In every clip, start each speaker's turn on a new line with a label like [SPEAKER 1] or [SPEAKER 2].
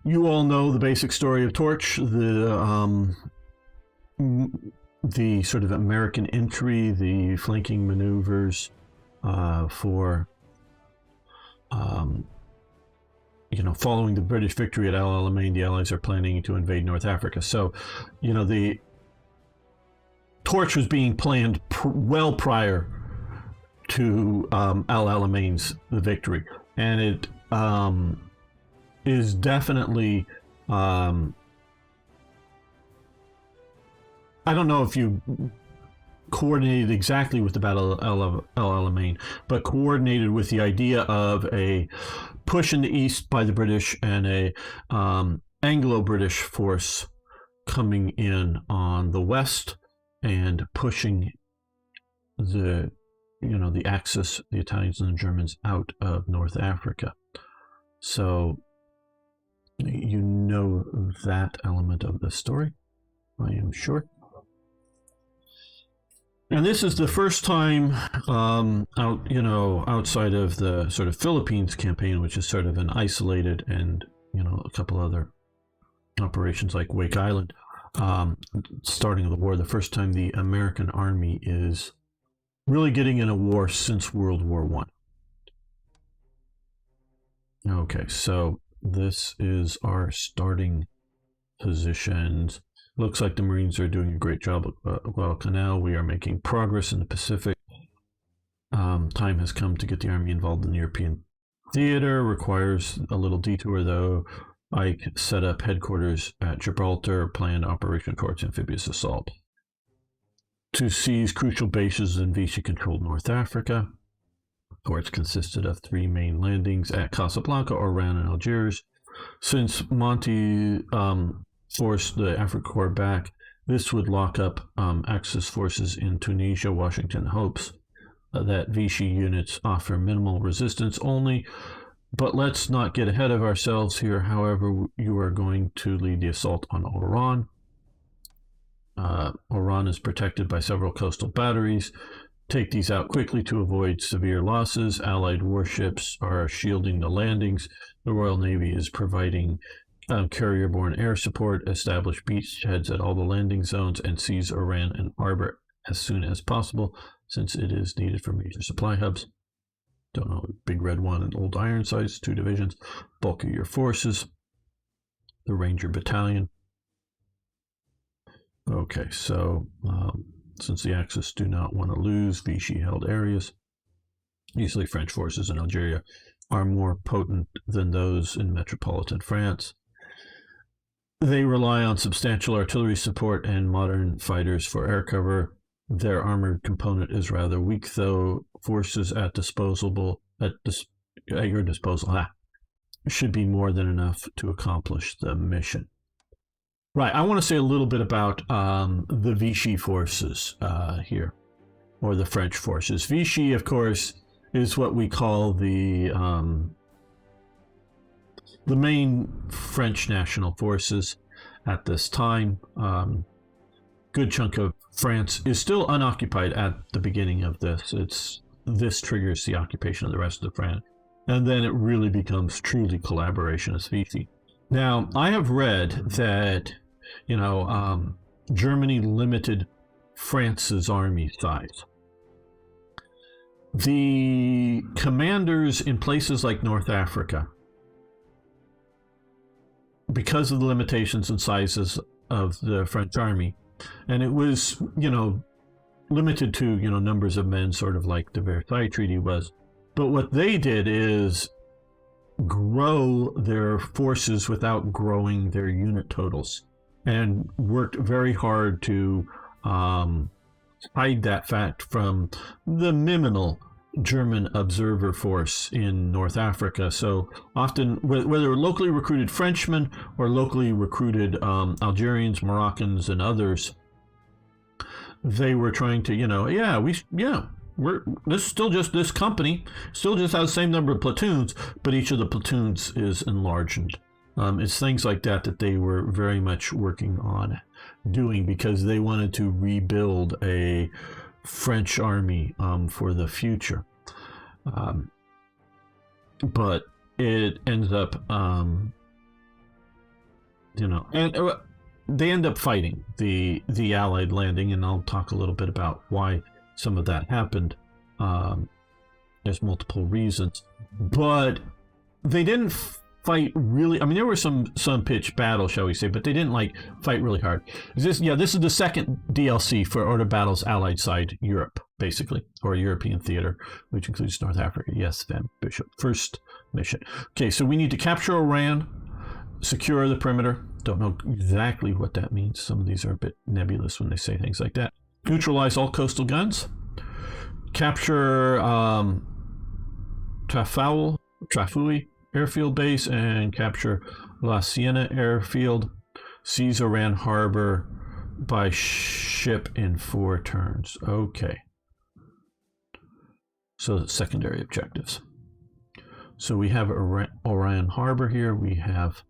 [SPEAKER 1] you all know the basic story of Torch, the sort of American entry, the flanking maneuvers for following the British victory at El Alamein. The Allies are planning to invade North Africa. So, the Torch was being planned well prior to El Alameин's victory, and it is definitely. I don't know if you coordinated exactly with the Battle of El Alamein, but coordinated with the idea of a push in the east by the British and a Anglo-British force coming in on the west and pushing the Axis, the Italians and the Germans, out of North Africa. So you know that element of the story, I am sure. And this is the first time outside of the sort of Philippines campaign, which is sort of an isolated and, a couple other operations like Wake Island, starting of the war, the first time the American army is really getting in a war since World War One. Okay, so this is our starting positions. Looks like the Marines are doing a great job at Guadalcanal. We are making progress in the Pacific. Time has come to get the Army involved in the European theater. Requires a little detour, though. Ike set up headquarters at Gibraltar, planned Operation Torch Amphibious Assault to seize crucial bases in Vichy-controlled North Africa. Torch consisted of 3 main landings at Casablanca, Oran, and Algiers. Since Monty forced the Africa Corps back, this would lock up Axis forces in Tunisia. Washington hopes that Vichy units offer minimal resistance only, but let's not get ahead of ourselves here. However, you are going to lead the assault on Oran. Oran is protected by several coastal batteries. Take these out quickly to avoid severe losses. Allied warships are shielding the landings. The Royal Navy is providing carrier-borne air support, establish beachheads at all the landing zones, and seize Oran and harbor as soon as possible, since it is needed for major supply hubs. Don't know, Big Red 1 and Old Ironsides, 2 divisions. Bulk of your forces. The Ranger Battalion. Okay, so since the Axis do not want to lose Vichy-held areas, usually French forces in Algeria are more potent than those in metropolitan France. They rely on substantial artillery support and modern fighters for air cover. Their armored component is rather weak, though. Forces at your disposal should be more than enough to accomplish the mission. Right, I want to say a little bit about the Vichy forces here, or the French forces. Vichy, of course, is what we call the main French national forces at this time. Good chunk of France is still unoccupied at the beginning of this. This triggers the occupation of the rest of France, and then it really becomes truly collaborationist Vichy. Now, I have read that Germany limited France's army size. The commanders in places like North Africa, because of the limitations and sizes of the French army, and it was, limited to, numbers of men, sort of like the Versailles Treaty was. But what they did is grow their forces without growing their unit totals, and worked very hard to hide that fact from the minimal German observer force in North Africa. So often, whether locally recruited Frenchmen or locally recruited Algerians, Moroccans, and others, they were trying to, this is still just this company, still just has the same number of platoons, but each of the platoons is enlarged. It's things like that they were very much working on doing, because they wanted to rebuild a French army for the future. But it ends up you know, and they end up fighting the Allied landing, and I'll talk a little bit about why some of that happened. There's multiple reasons, but they didn't fight really. I mean, there were some pitched battles, shall we say, but they didn't like fight really hard. This is the second DLC for Order Battles Allied side Europe, basically, or European theater, which includes North Africa. Yes, Van Bishop. First mission. Okay, so we need to capture Oran, secure the perimeter. Don't know exactly what that means. Some of these are a bit nebulous when they say things like that. Neutralize all coastal guns. Capture Trafui airfield base and capture La Siena airfield. Seize Oran harbor by ship in 4 turns. Okay. So secondary objectives. So we have Oran harbor here. We have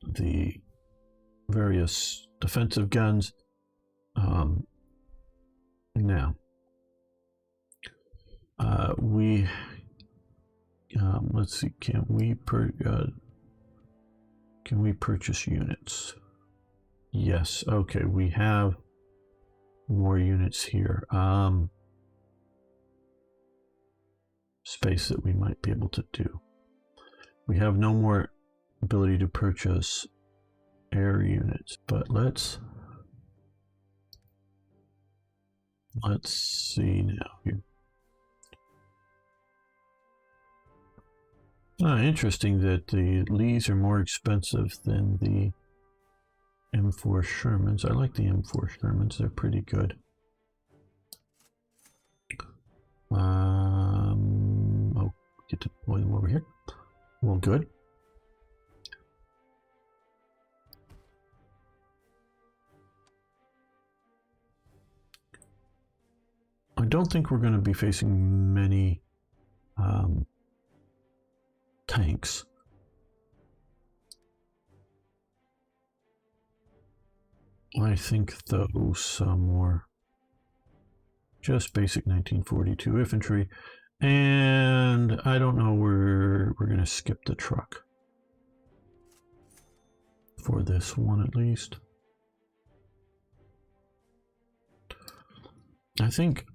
[SPEAKER 1] the various defensive guns. Now, let's see. Can we purchase units? Yes. Okay. We have more units here. Space that we might be able to do. We have no more ability to purchase air units, but let's see now here. Interesting that the Lees are more expensive than the M4 Shermans. I like the M4 Shermans, they're pretty good. I'll get to deploy them over here. Well, good. I don't think we're going to be facing many tanks. I think though some more just basic 1942 infantry, and I don't know, we're going to skip the truck for this one at least. I think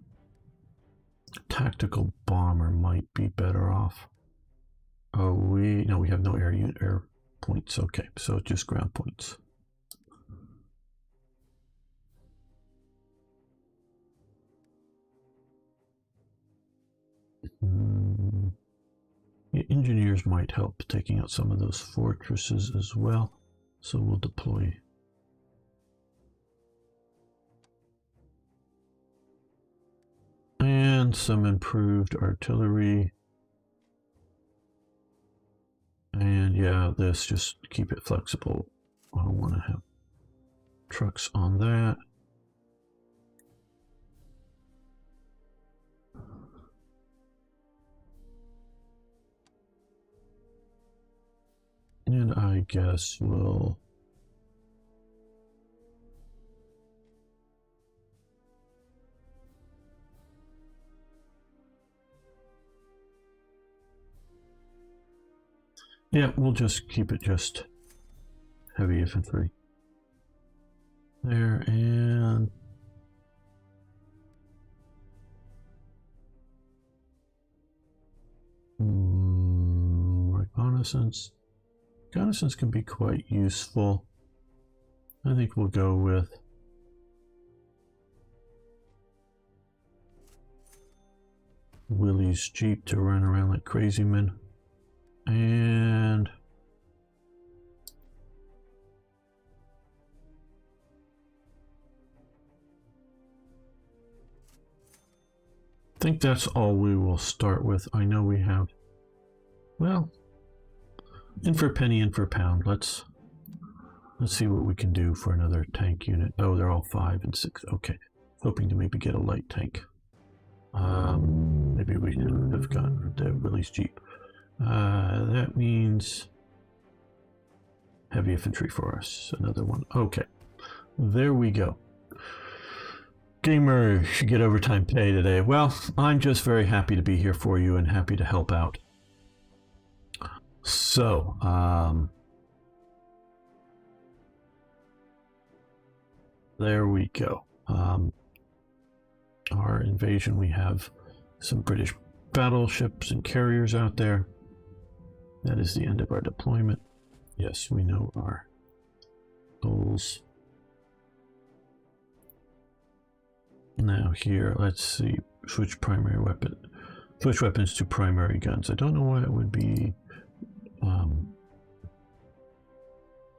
[SPEAKER 1] tactical bomber might be better off. Oh, we have no air points. Okay, so just ground points. Engineers might help taking out some of those fortresses as well, so we'll deploy. And some improved artillery. And yeah, this, just keep it flexible. I don't want to have trucks on that. And I guess we'll we'll just keep it just heavy infantry there, and reconnaissance. Reconnaissance can be quite useful. I think we'll go with Willie's Jeep to run around like crazy men. And I think that's all we will start with. I know we have, well, in for penny, in for pound. Let's see what we can do for another tank unit. Oh, they're all 5 and 6. Okay, hoping to maybe get a light tank. Maybe we should have gotten the Willie's Jeep. That means heavy infantry for us. Another one. Okay, there we go. Gamer should get overtime pay today. Well, I'm just very happy to be here for you and happy to help out. So, There we go. Our invasion, we have some British battleships and carriers out there. That is the end of our deployment. Yes, we know our goals. Now here, let's see, switch weapons to primary guns. I don't know why it would be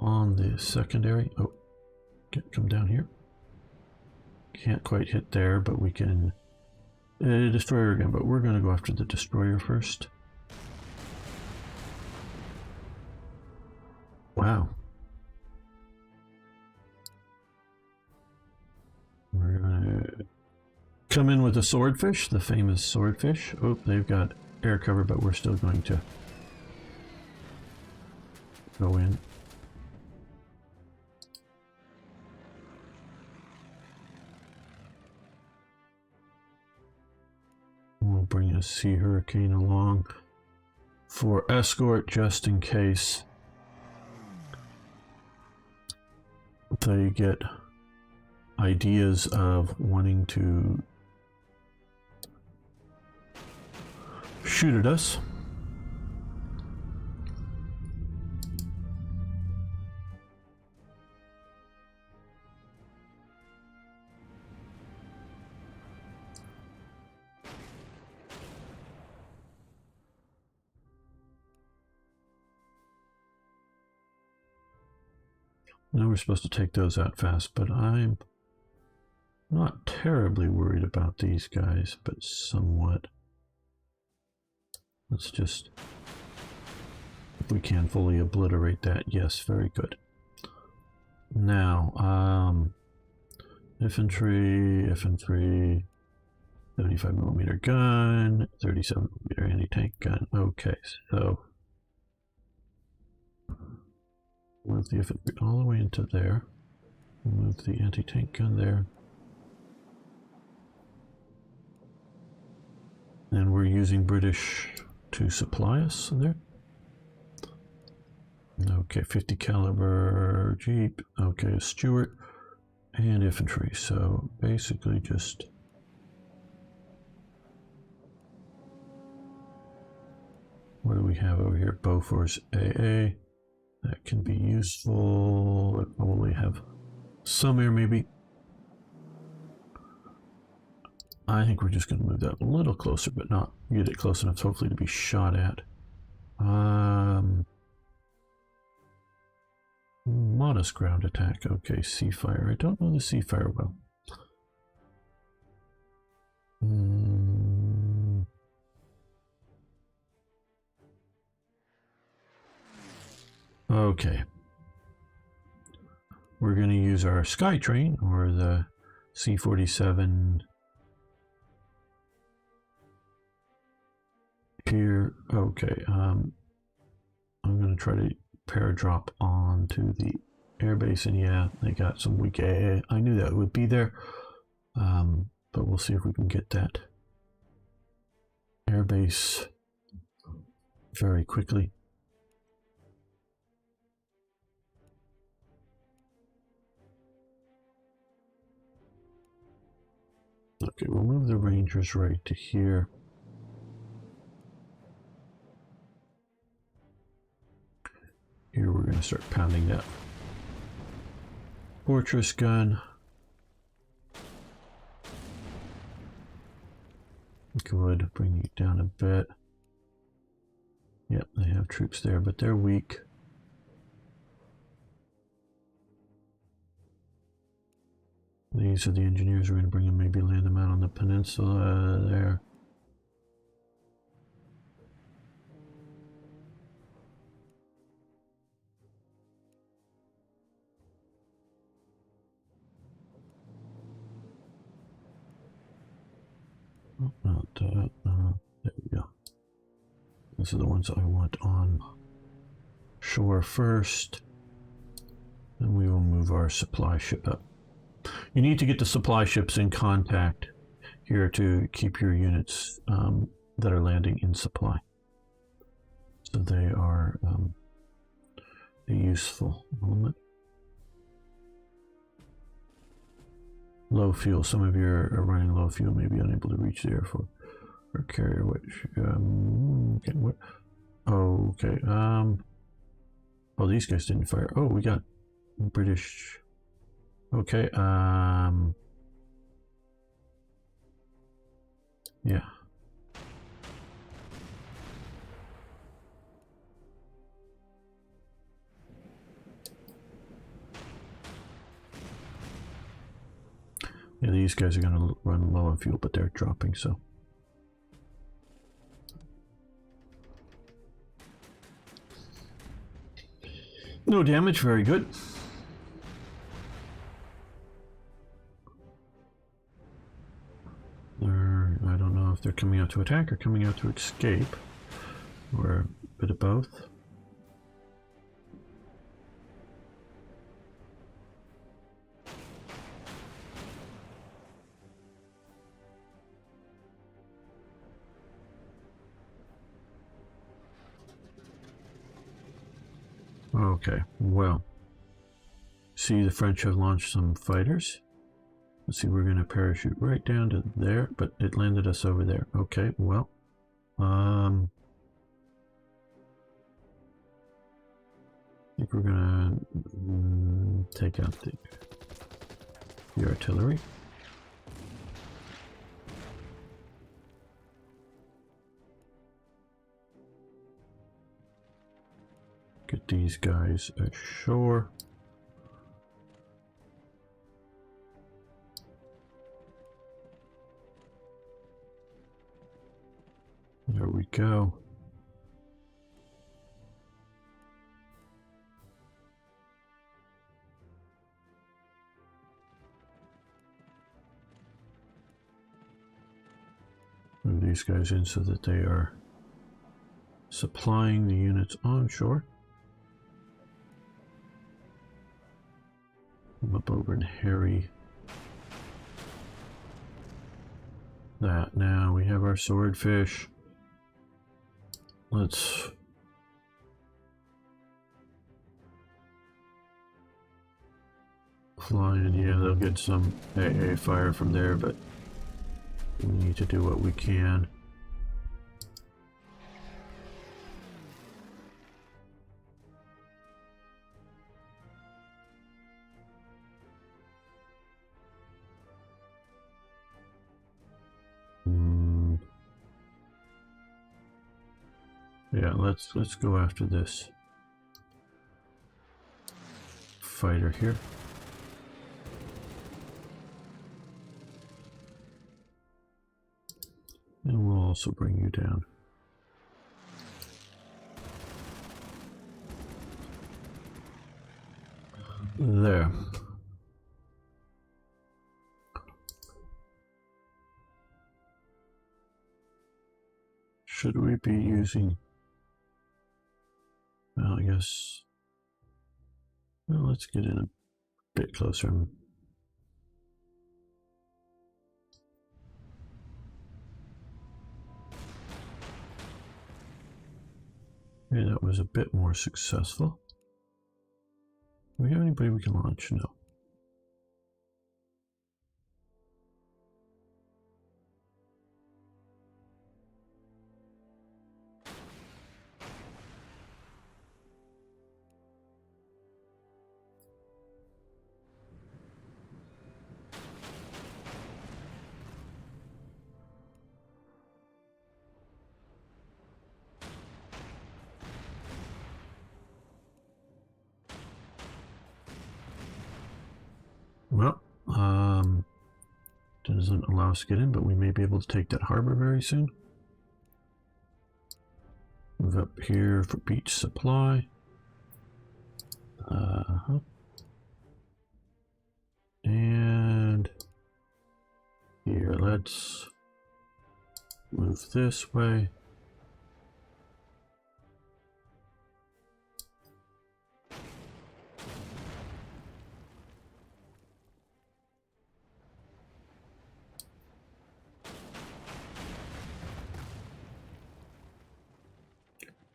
[SPEAKER 1] on the secondary. Oh, come down here. Can't quite hit there, but we can destroyer again, but we're going to go after the destroyer first. Wow. We're going to come in with the swordfish, the famous swordfish. Oh, they've got air cover, but we're still going to go in. We'll bring a Sea Hurricane along for escort, just in case they get ideas of wanting to shoot at us. I know we're supposed to take those out fast, but I'm not terribly worried about these guys, but somewhat. Let's just, if we can, fully obliterate that. Yes, very good. Now, infantry, 75mm gun, 37mm anti-tank gun. Okay, so move the infantry all the way into there. Move the anti-tank gun there. And we're using British to supply us there. Okay, 50 caliber Jeep. Okay, Stuart and infantry. So basically just what do we have over here? Bofors AA. That can be useful. We'll probably have some air maybe. I think we're just going to move that a little closer, but not get it close enough, hopefully, to be shot at. Modest ground attack. Okay, sea fire. I don't know the sea fire well. Okay. We're going to use our Skytrain, or the C-47 here. Okay, I'm going to try to paradrop onto the airbase, and yeah, they got some weak AA. I knew that would be there, but we'll see if we can get that airbase very quickly. Okay, we'll move the Rangers right to here. Here we're going to start pounding that fortress gun. Good, bring it down a bit. Yep, they have troops there, but they're weak. These are the engineers we're going to bring in, maybe land them out on the peninsula there. Oh, not that. There we go. These are the ones I want on shore first. And we will move our supply ship up. You need to get the supply ships in contact here to keep your units that are landing in supply. So they are a useful element. low fuel. Some of you are running low fuel, may be unable to reach the airport or carrier. Which okay, what? Oh, okay. Oh, these guys didn't fire. Oh, we got British. Okay. Yeah. Yeah, these guys are going to run low on fuel, but they're dropping, so. No damage, very good. I don't know if they're coming out to attack or coming out to escape, or a bit of both. Okay, well, see, the French have launched some fighters. Let's see, we're going to parachute right down to there, but it landed us over there. Okay, well, I think we're going to take out the artillery. Get these guys ashore. There we go. Move these guys in so that they are supplying the units onshore. Come up over and harry that. Now we have our swordfish. Let's fly in. Yeah, they'll get some AA fire from there, but we need to do what we can. Yeah, let's go after this fighter here. And we'll also bring you down. There. Should we be using... Well, I guess... Well, let's get in a bit closer. Yeah, that was a bit more successful. Do we have anybody we can launch? No. Well, doesn't allow us to get in, but we may be able to take that harbor very soon. Move up here for beach supply. And here, let's move this way.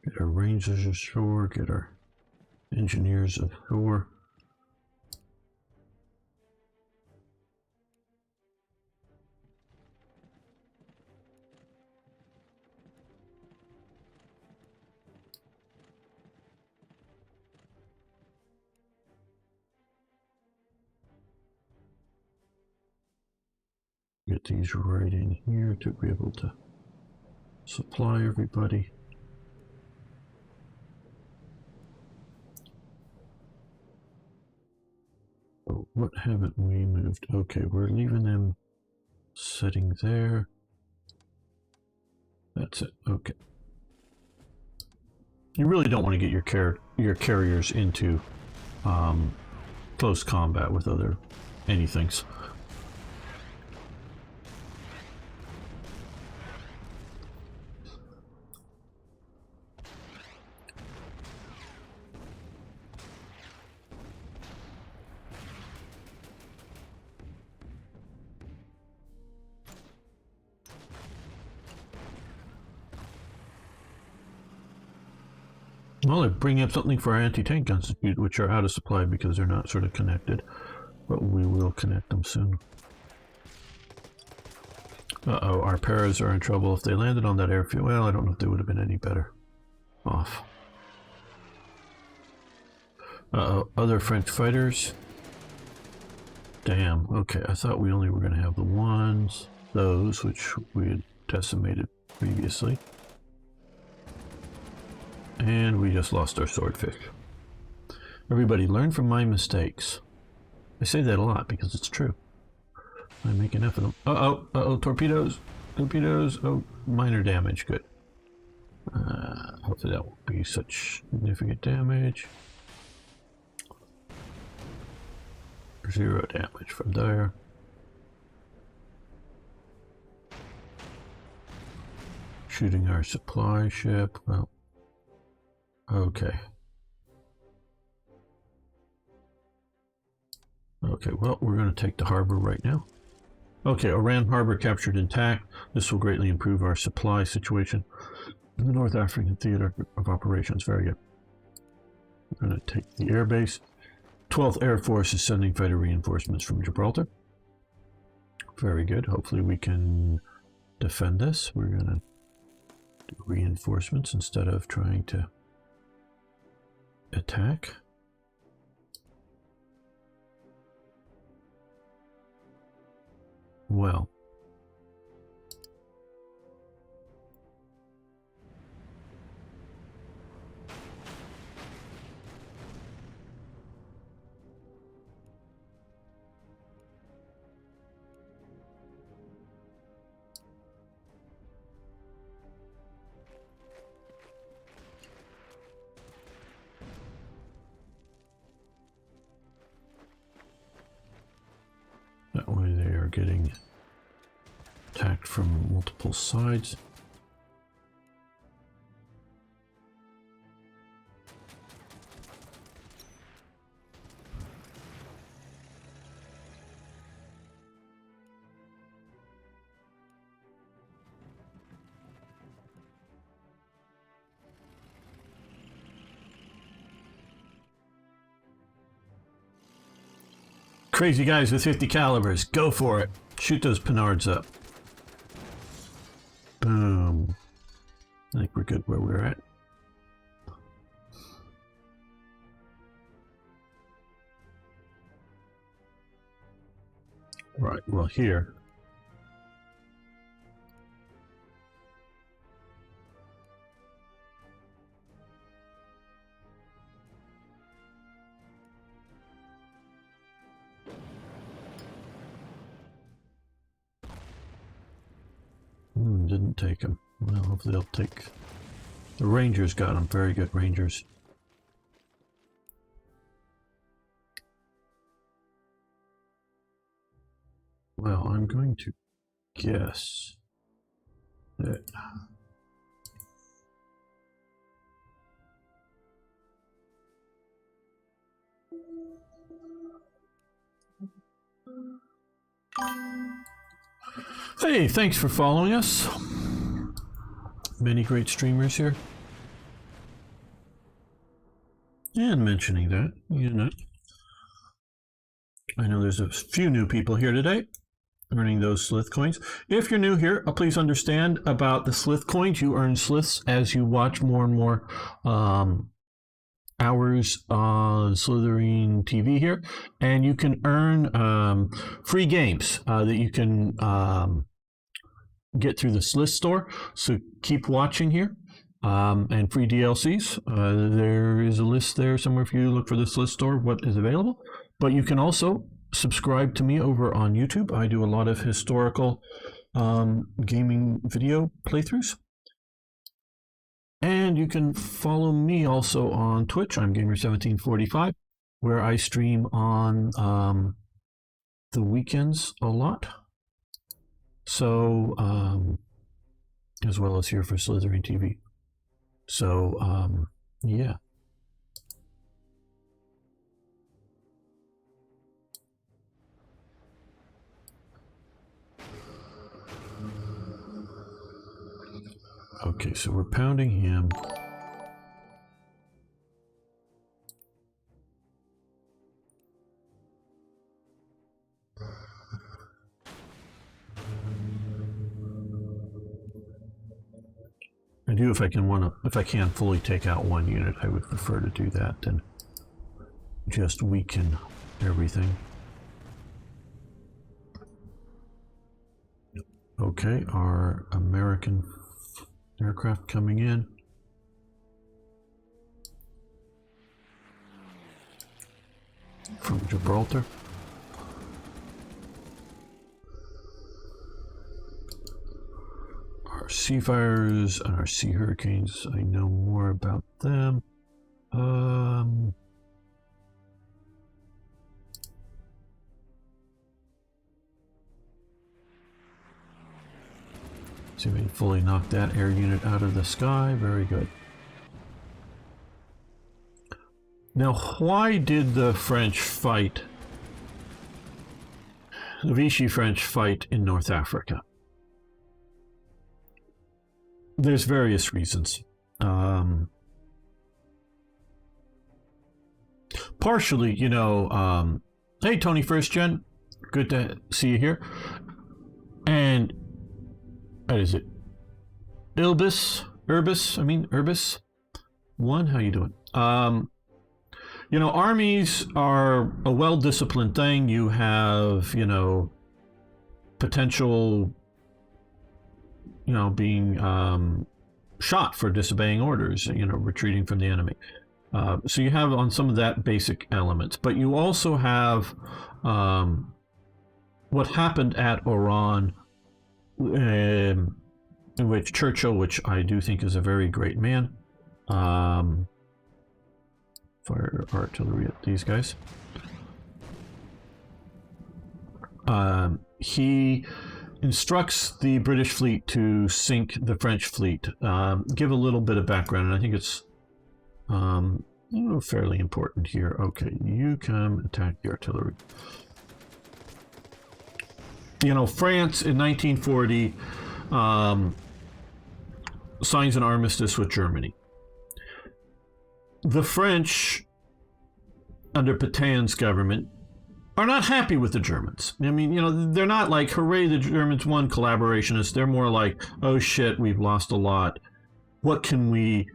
[SPEAKER 1] Get our rangers ashore, get our engineers ashore. get these right in here to be able to supply everybody. Oh, what haven't we moved? Okay, we're leaving them sitting there. That's it. Okay. You really don't want to get your carriers into close combat with other anythings. Well, they're bringing up something for our anti-tank guns, which are out of supply because they're not sort of connected. But we will connect them soon. Uh-oh, our paras are in trouble. If they landed on that airfield, well, I don't know if they would have been any better off. Uh-oh, other French fighters. Damn, okay, I thought we only were going to have those, which we had decimated previously. And we just lost our swordfish. Everybody, learn from my mistakes. I say that a lot because it's true. I make enough of them. Uh-oh, uh-oh, torpedoes. Torpedoes. Oh, minor damage, good. Hopefully that won't be such significant damage. 0 damage from there. Shooting our supply ship. Well, okay. Okay, well, we're going to take the harbor right now. Okay, Oran Harbor captured intact. This will greatly improve our supply situation in the North African Theater of Operations. Very good. We're going to take the airbase. 12th Air Force is sending fighter reinforcements from Gibraltar. Very good. Hopefully we can defend this. We're going to do reinforcements instead of trying to attack. Well, that way they are getting attacked from multiple sides. Crazy guys with 50 calibers, go for it. Shoot those Pinards up. Boom. I think we're good where we're at. Right, well here. Didn't take him. Well, hopefully they'll take... The Rangers got him. Very good, Rangers. Well, I'm going to guess that... Hey, thanks for following us. Many great streamers here. And mentioning that, you know, I know there's a few new people here today earning those Slith coins. If you're new here, please understand about the Slith coins. You earn Sliths as you watch more and more hours on Slytherin TV here, and you can earn free games that you can get through the Slyth store. So keep watching here. And free DLCs. There is a list there somewhere if you look for the Slyth store, what is available. But you can also subscribe to me over on YouTube. I do a lot of historical gaming video playthroughs. And you can follow me also on Twitch. I'm Gamer1745, where I stream on the weekends a lot. So, as well as here for Slytherin TV. So, yeah. Okay, so we're pounding him. I do if I can fully take out one unit, I would prefer to do that than just weaken everything. Okay, our American aircraft coming in. From Gibraltar. Our sea fires and our sea hurricanes, I know more about them. See if we can fully knock that air unit out of the sky. Very good. Now, why did the French fight, the Vichy French fight in North Africa? There's various reasons. Partially, you know, hey, Tony First Gen, good to see you here. And what is it? Urbis 1, how you doing? You know, armies are a well-disciplined thing. You have, you know, potential, you know, being shot for disobeying orders, you know, retreating from the enemy. So you have on some of that basic elements, but you also have what happened at Oran, in which Churchill, which I do think is a very great man, fire artillery at these guys. He instructs the British fleet to sink the French fleet. Give a little bit of background, and I think it's fairly important here. Okay, you come attack the artillery. You know, France in 1940 signs an armistice with Germany. The French, under Petain's government, are not happy with the Germans. I mean, you know, they're not like, hooray, the Germans won, collaborationists. They're more like, oh shit, we've lost a lot. What can we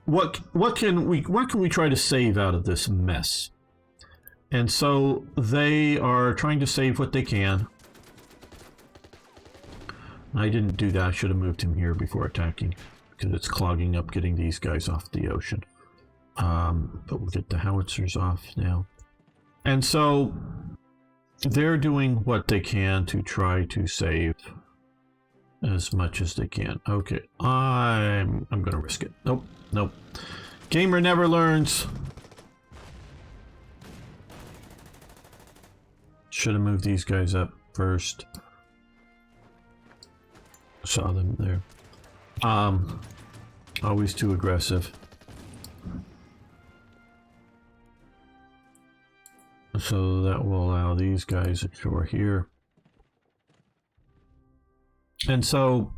[SPEAKER 1] try to save out of this mess? And so they are trying to save what they can. I didn't do that. I should have moved him here before attacking, because it's clogging up getting these guys off the ocean. But we'll get the howitzers off now. And so they're doing what they can to try to save as much as they can. Okay, I'm gonna risk it. Nope. Gamer never learns. Should have moved these guys up first. Saw them there. Always too aggressive. So that will allow these guys ashore here. And so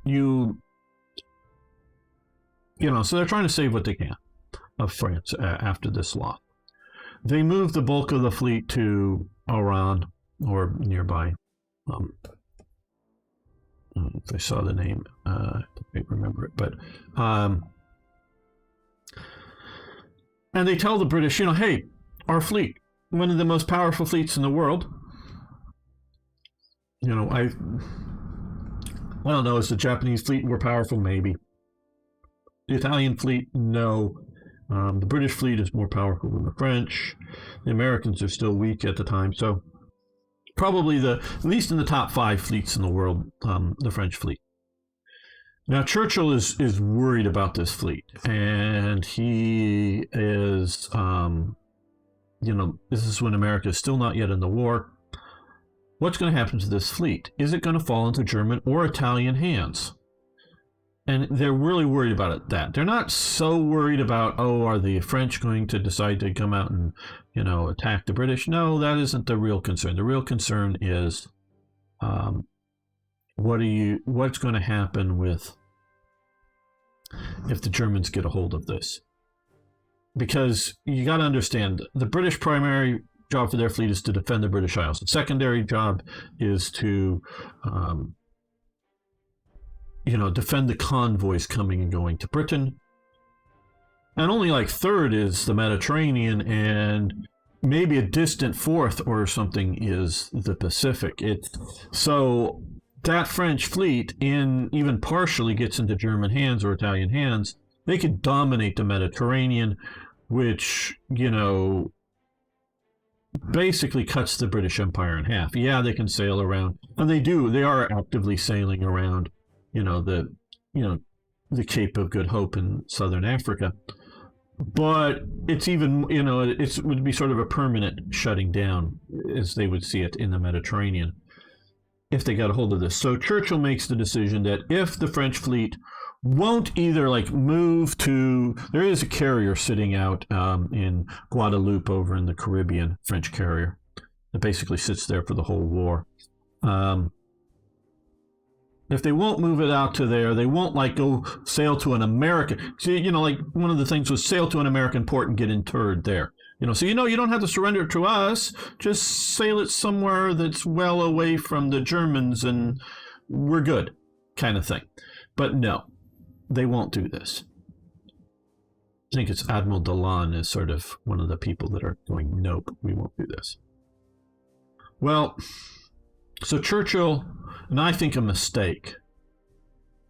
[SPEAKER 1] you know, so they're trying to save what they can of France after this loss. They moved the bulk of the fleet to Oran or nearby. If I saw the name, I don't remember it, but And they tell the British, hey, our fleet, one of the most powerful fleets in the world. I don't know, is the Japanese fleet more powerful? Maybe. The Italian fleet? No. The British fleet is more powerful than the French. The Americans are still weak at the time. So probably at least in the top 5 fleets in the world, the French fleet. Now, Churchill is worried about this fleet, and he is, this is when America is still not yet in the war. What's going to happen to this fleet? Is it going to fall into German or Italian hands? And they're really worried about that. They're not so worried about, are the French going to decide to come out and, attack the British? No, that isn't the real concern. The real concern is, what's going to happen if the Germans get a hold of this? Because you got to understand, the British primary job for their fleet is to defend the British Isles. The secondary job is to, defend the convoys coming and going to Britain. And only like third is the Mediterranean, and maybe a distant fourth or something is the Pacific. So that French fleet, even partially gets into German hands or Italian hands, they could dominate the Mediterranean, which, basically cuts the British Empire in half. Yeah, they can sail around, and they are actively sailing around, the Cape of Good Hope in southern Africa. But it's even, it would be sort of a permanent shutting down, as they would see it, in the Mediterranean, if they got a hold of this. So Churchill makes the decision that if the French fleet won't either move to, there is a carrier sitting out in Guadeloupe over in the Caribbean, French carrier, that basically sits there for the whole war. If they won't move it out to there, they won't go sail to an American. See, one of the things was sail to an American port and get interred there. So you don't have to surrender to us. Just sail it somewhere that's well away from the Germans and we're good, kind of thing. But no, they won't do this. I think it's Admiral Delon is sort of one of the people that are going, nope, we won't do this. Well, so Churchill, and I think a mistake,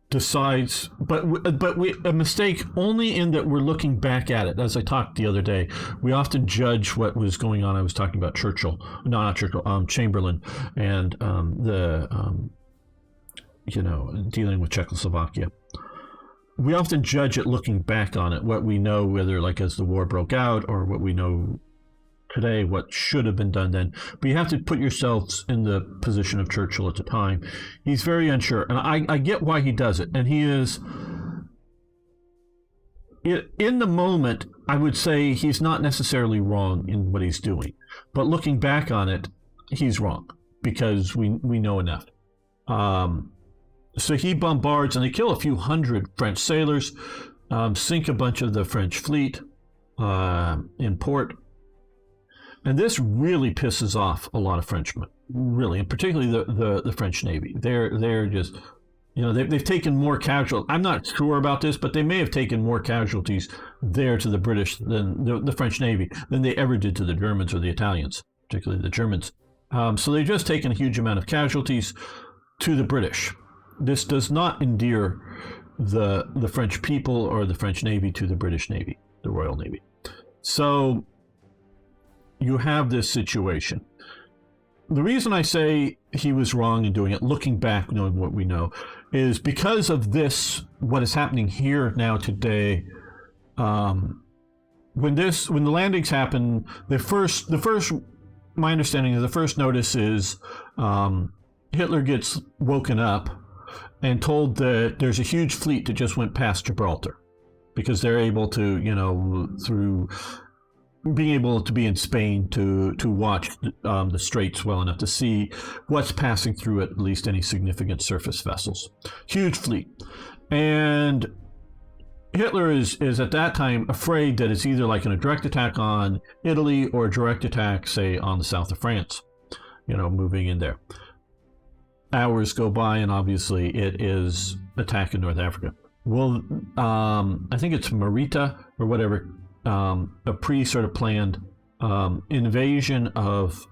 [SPEAKER 1] decides, a mistake only in that we're looking back at it. As I talked the other day, we often judge what was going on. I was talking about Chamberlain, and dealing with Czechoslovakia. We often judge it looking back on it, what we know, whether as the war broke out or what we know today, what should have been done then. But you have to put yourselves in the position of Churchill at the time. He's very unsure, and I get why he does it. And he is, in the moment, I would say he's not necessarily wrong in what he's doing. But looking back on it, he's wrong, because we know enough. So he bombards, and they kill a few hundred French sailors, sink a bunch of the French fleet in port. And this really pisses off a lot of Frenchmen, really, and particularly the French Navy. They're just, they've taken more casualties. I'm not sure about this, but they may have taken more casualties there to the British than the French Navy than they ever did to the Germans or the Italians, particularly the Germans. So they've just taken a huge amount of casualties to the British. This does not endear the French people or the French Navy to the British Navy, the Royal Navy. So you have this situation. The reason I say he was wrong in doing it, looking back, knowing what we know, is because of this, what is happening here now today. When the landings happen, my understanding is the first notice is Hitler gets woken up and told that there's a huge fleet that just went past Gibraltar, because they're able to, through being able to be in Spain to watch the straits well enough to see what's passing through at least any significant surface vessels. Huge fleet. And Hitler is at that time afraid that it's either a direct attack on Italy or a direct attack, say, on the south of France, moving in there. Hours go by, and obviously it is attack in North Africa. Well, I think it's Marita or whatever, a sort of planned invasion of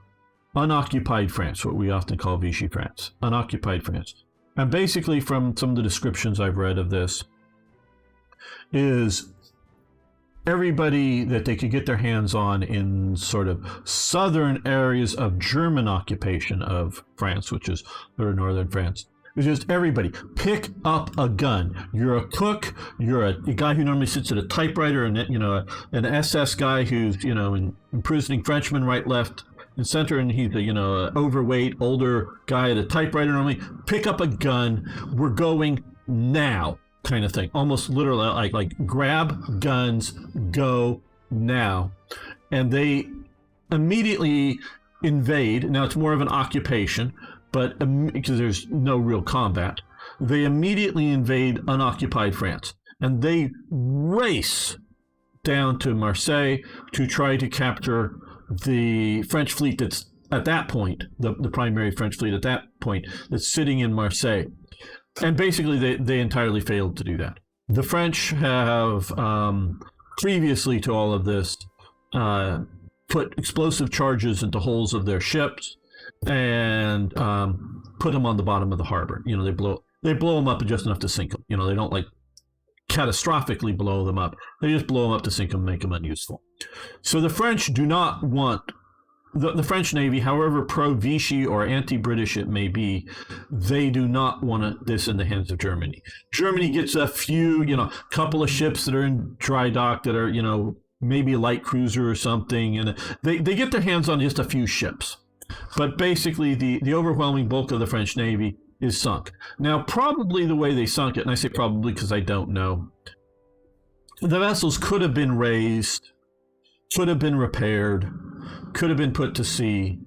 [SPEAKER 1] unoccupied France, what we often call Vichy France, unoccupied France. And basically, from some of the descriptions I've read of this, is everybody that they could get their hands on in sort of southern areas of German occupation of France, which is northern France. It's just everybody pick up a gun. You're a cook. You're a guy who normally sits at a typewriter, and an SS guy who's imprisoning Frenchmen right, left, and center, and he's a overweight older guy at a typewriter normally. Pick up a gun. We're going now, kind of thing. Almost literally like grab guns, go now, and they immediately invade. Now it's more of an occupation. But because there's no real combat, they immediately invade unoccupied France. And they race down to Marseille to try to capture the French fleet that's at that point, the primary French fleet at that point, that's sitting in Marseille. And basically, they entirely failed to do that. The French have, previously to all of this, put explosive charges into holes of their ships, and put them on the bottom of the harbor. They blow them up just enough to sink them. They don't catastrophically blow them up. They just blow them up to sink them, make them unuseful. So the French do not want the French Navy, however pro-Vichy or anti-British it may be, they do not want this in the hands of Germany. Germany gets a few, couple of ships that are in dry dock that are, maybe a light cruiser or something, and they get their hands on just a few ships. But basically, the overwhelming bulk of the French Navy is sunk. Now, probably the way they sunk it, and I say probably because I don't know, the vessels could have been raised, could have been repaired, could have been put to sea.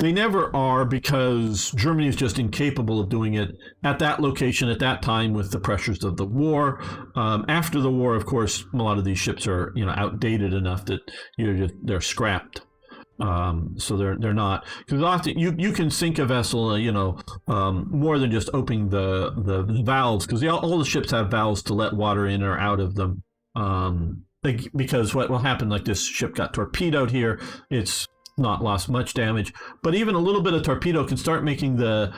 [SPEAKER 1] They never are, because Germany is just incapable of doing it at that location at that time with the pressures of the war. After the war, of course, a lot of these ships are outdated enough that they're scrapped. So they're not, because often you can sink a vessel, more than just opening the valves, because all the ships have valves to let water in or out of them. Because what will happen, like this ship got torpedoed here, it's not lost much damage, but even a little bit of torpedo can start making the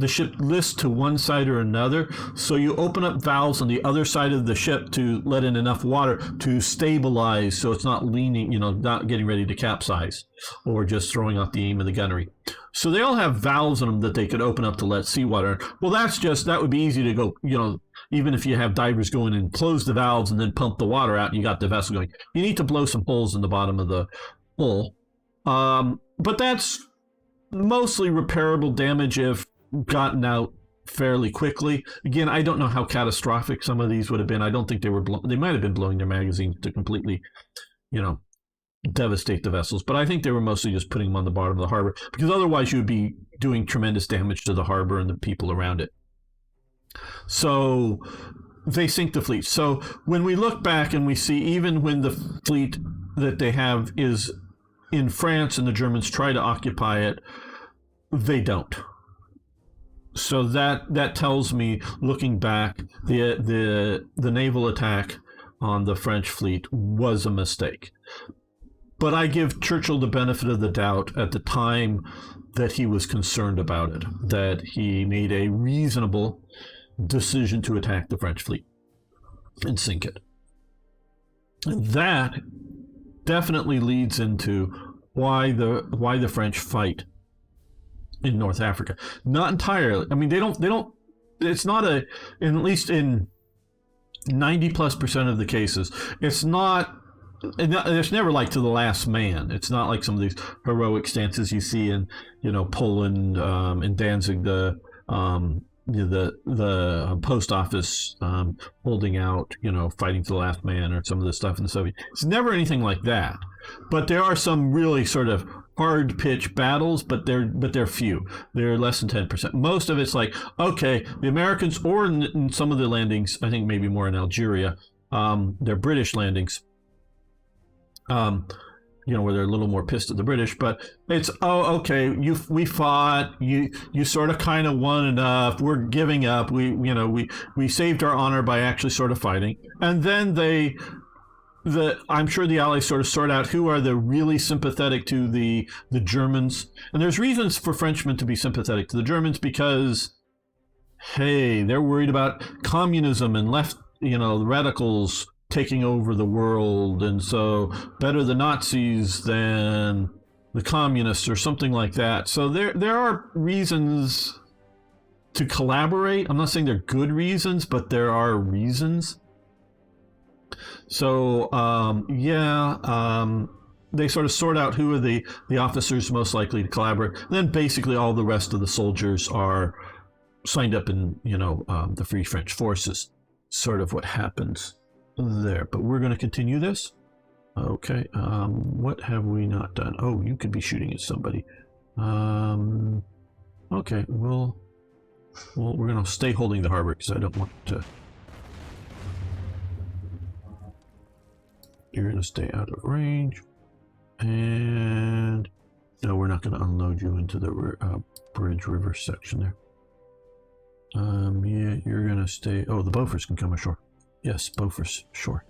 [SPEAKER 1] ship list to one side or another. So you open up valves on the other side of the ship to let in enough water to stabilize, so it's not leaning, not getting ready to capsize or just throwing off the aim of the gunnery. So they all have valves in them that they could open up to let seawater. Well, that would be easy to go, even if you have divers go in and close the valves and then pump the water out and you got the vessel going. You need to blow some holes in the bottom of the hull. But that's mostly repairable damage if gotten out fairly quickly. Again, I don't know how catastrophic some of these would have been. I don't think they were they might have been blowing their magazines to completely, devastate the vessels. But I think they were mostly just putting them on the bottom of the harbor, because otherwise you would be doing tremendous damage to the harbor and the people around it. So they sink the fleet. So when we look back and we see, even when the fleet that they have is in France and the Germans try to occupy it, they don't. So that tells me, looking back, the naval attack on the French fleet was a mistake. But I give Churchill the benefit of the doubt at the time that he was concerned about it, that he made a reasonable decision to attack the French fleet and sink it. And that definitely leads into why the French fight in North Africa. Not entirely. I mean, they don't, it's not at least in 90+% of the cases, it's never like to the last man. It's not like some of these heroic stances you see in, Poland, in Danzig, the post office holding out, fighting to the last man, or some of the stuff in the Soviet. It's never anything like that. But there are some really sort of hard pitch battles, but they're few. They're less than 10%. Most of it's like, okay, the Americans, or in some of the landings, I think maybe more in Algeria, they're British landings, where they're a little more pissed at the British, but it's, okay, we fought, you sort of kind of won enough, we're giving up, we saved our honor by actually sort of fighting. And then they I'm sure the Allies sort of sort out who are the really sympathetic to the Germans. And there's reasons for Frenchmen to be sympathetic to the Germans because, hey, they're worried about communism and left, the radicals taking over the world. And so better the Nazis than the communists or something like that. So there are reasons to collaborate. I'm not saying they're good reasons, but there are reasons. So, they sort of sort out who are the officers most likely to collaborate. And then basically all the rest of the soldiers are signed up in, the Free French Forces. Sort of what happens there. But we're going to continue this. Okay. What have we not done? Oh, you could be shooting at somebody. Okay. We're going to stay holding the harbor because I don't want to... You're going to stay out of range. And no, we're not going to unload you into the bridge river section there. Yeah, you're going to stay... Oh, the Beauforts can come ashore. Yes, Beauforts, sure.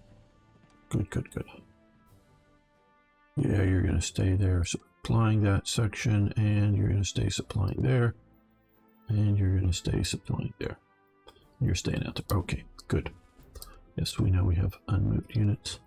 [SPEAKER 1] Good. Yeah, you're going to stay there supplying that section, and you're going to stay supplying there, and you're going to stay supplying there. You're staying out there. Okay, good. Yes, we know we have unmoved units.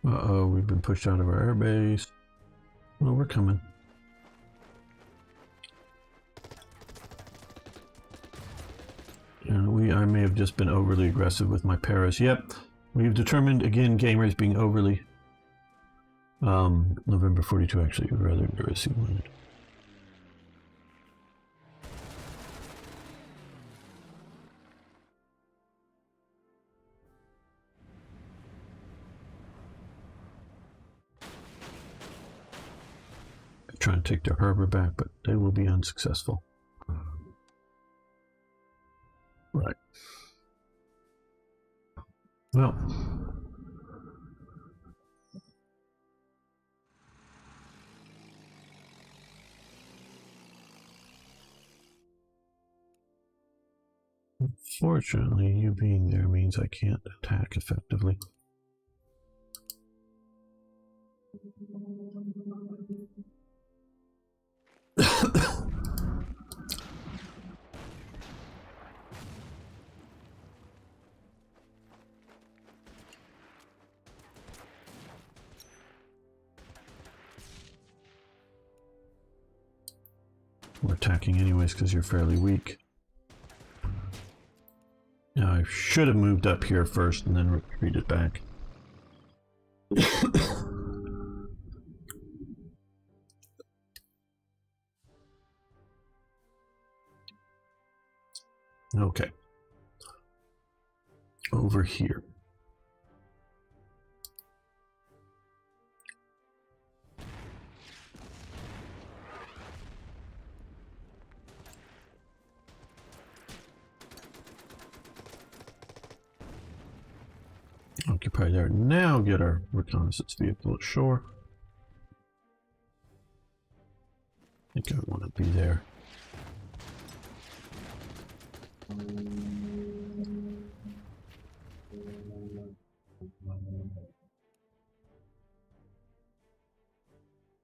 [SPEAKER 1] Uh-oh, we've been pushed out of our airbase. Well, we're coming. And I may have just been overly aggressive with my paras. Yep, we've determined, again, gamers being overly... November 42 actually, rather aggressive. Trying to take their harbor back, but they will be unsuccessful. Right. Well. Unfortunately, you being there means I can't attack effectively. We're attacking anyways because you're fairly weak. Now I should have moved up here first and then retreated back. Okay. Over here. Occupy there. Now get our reconnaissance vehicle ashore. I think I want to be there.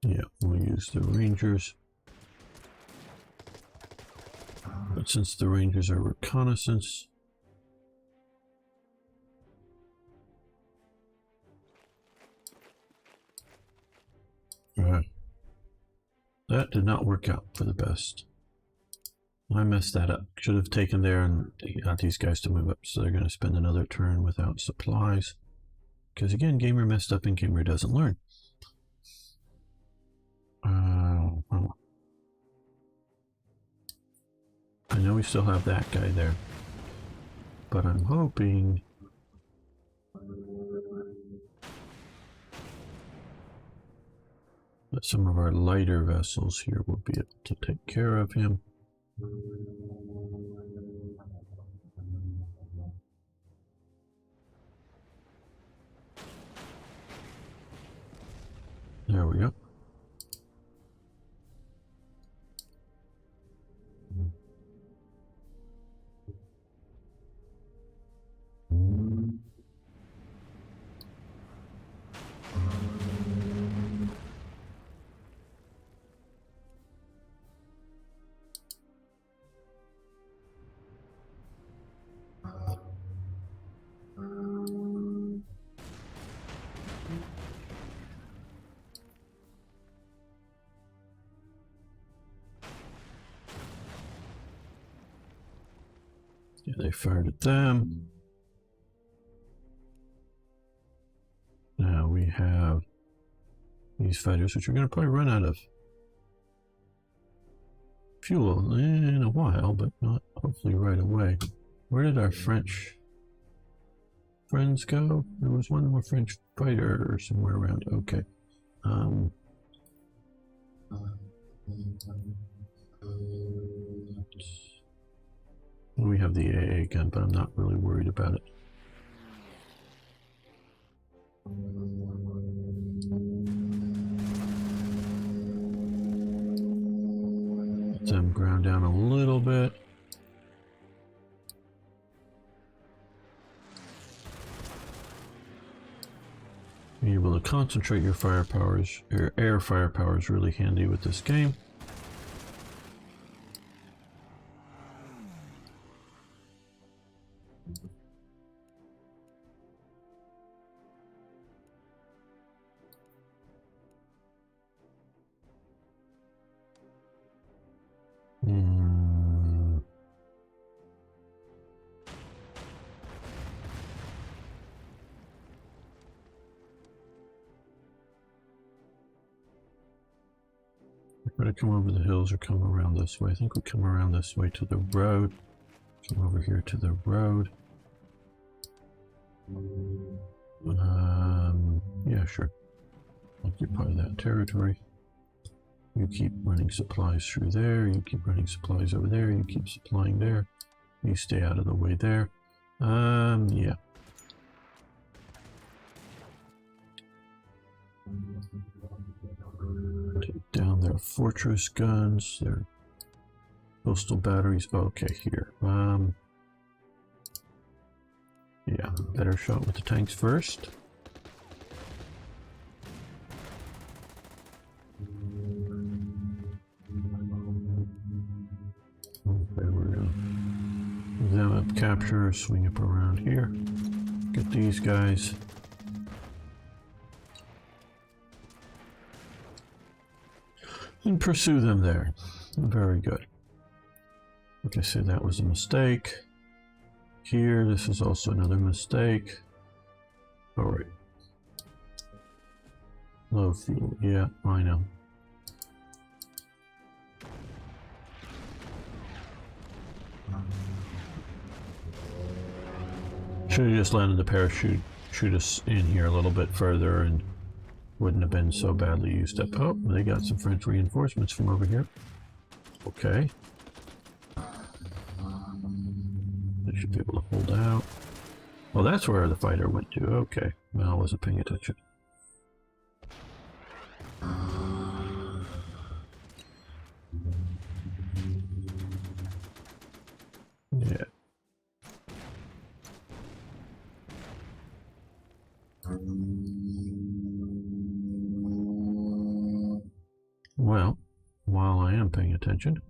[SPEAKER 1] Yeah, we'll use the Rangers. But since the Rangers are reconnaissance, that did not work out for the best. I messed that up. Should have taken there and got these guys to move up, so they're going to spend another turn without supplies. Because again, Gamer messed up and Gamer doesn't learn. Oh. I know we still have that guy there, but I'm hoping... some of our lighter vessels here will be able to take care of him. There we go. Yeah, they fired at them. Now we have these fighters, which are going to probably run out of fuel in a while, but not hopefully right away. Where did our French friends go? There was one more French fighter somewhere around. Okay. We have the AA gun, but I'm not really worried about it. Let them ground down a little bit. Being able to concentrate your firepower, your air firepower is really handy with this game. We're going to come over the hills or come around this way. I think we come around this way to the road. Come over here to the road. Yeah, sure. Occupy that territory. You keep running supplies through there. You keep running supplies over there. You keep supplying there. You stay out of the way there. Yeah. Take down their fortress guns, their coastal batteries. Okay, here. Yeah, better shot with the tanks first. Okay, we're gonna move them up, capture, swing up around here. Get these guys. And pursue them there. Very good. Like I said, that was a mistake. Here, this is also another mistake. Alright. Low fuel. Yeah, I know. Should have just landed the parachute, shoot us in here a little bit further, and wouldn't have been so badly used up. Oh, they got some French reinforcements from over here. Okay. They should be able to hold out. Well, that's where the fighter went to. Okay. Well, I wasn't paying attention. Yeah. Well, while I am paying attention,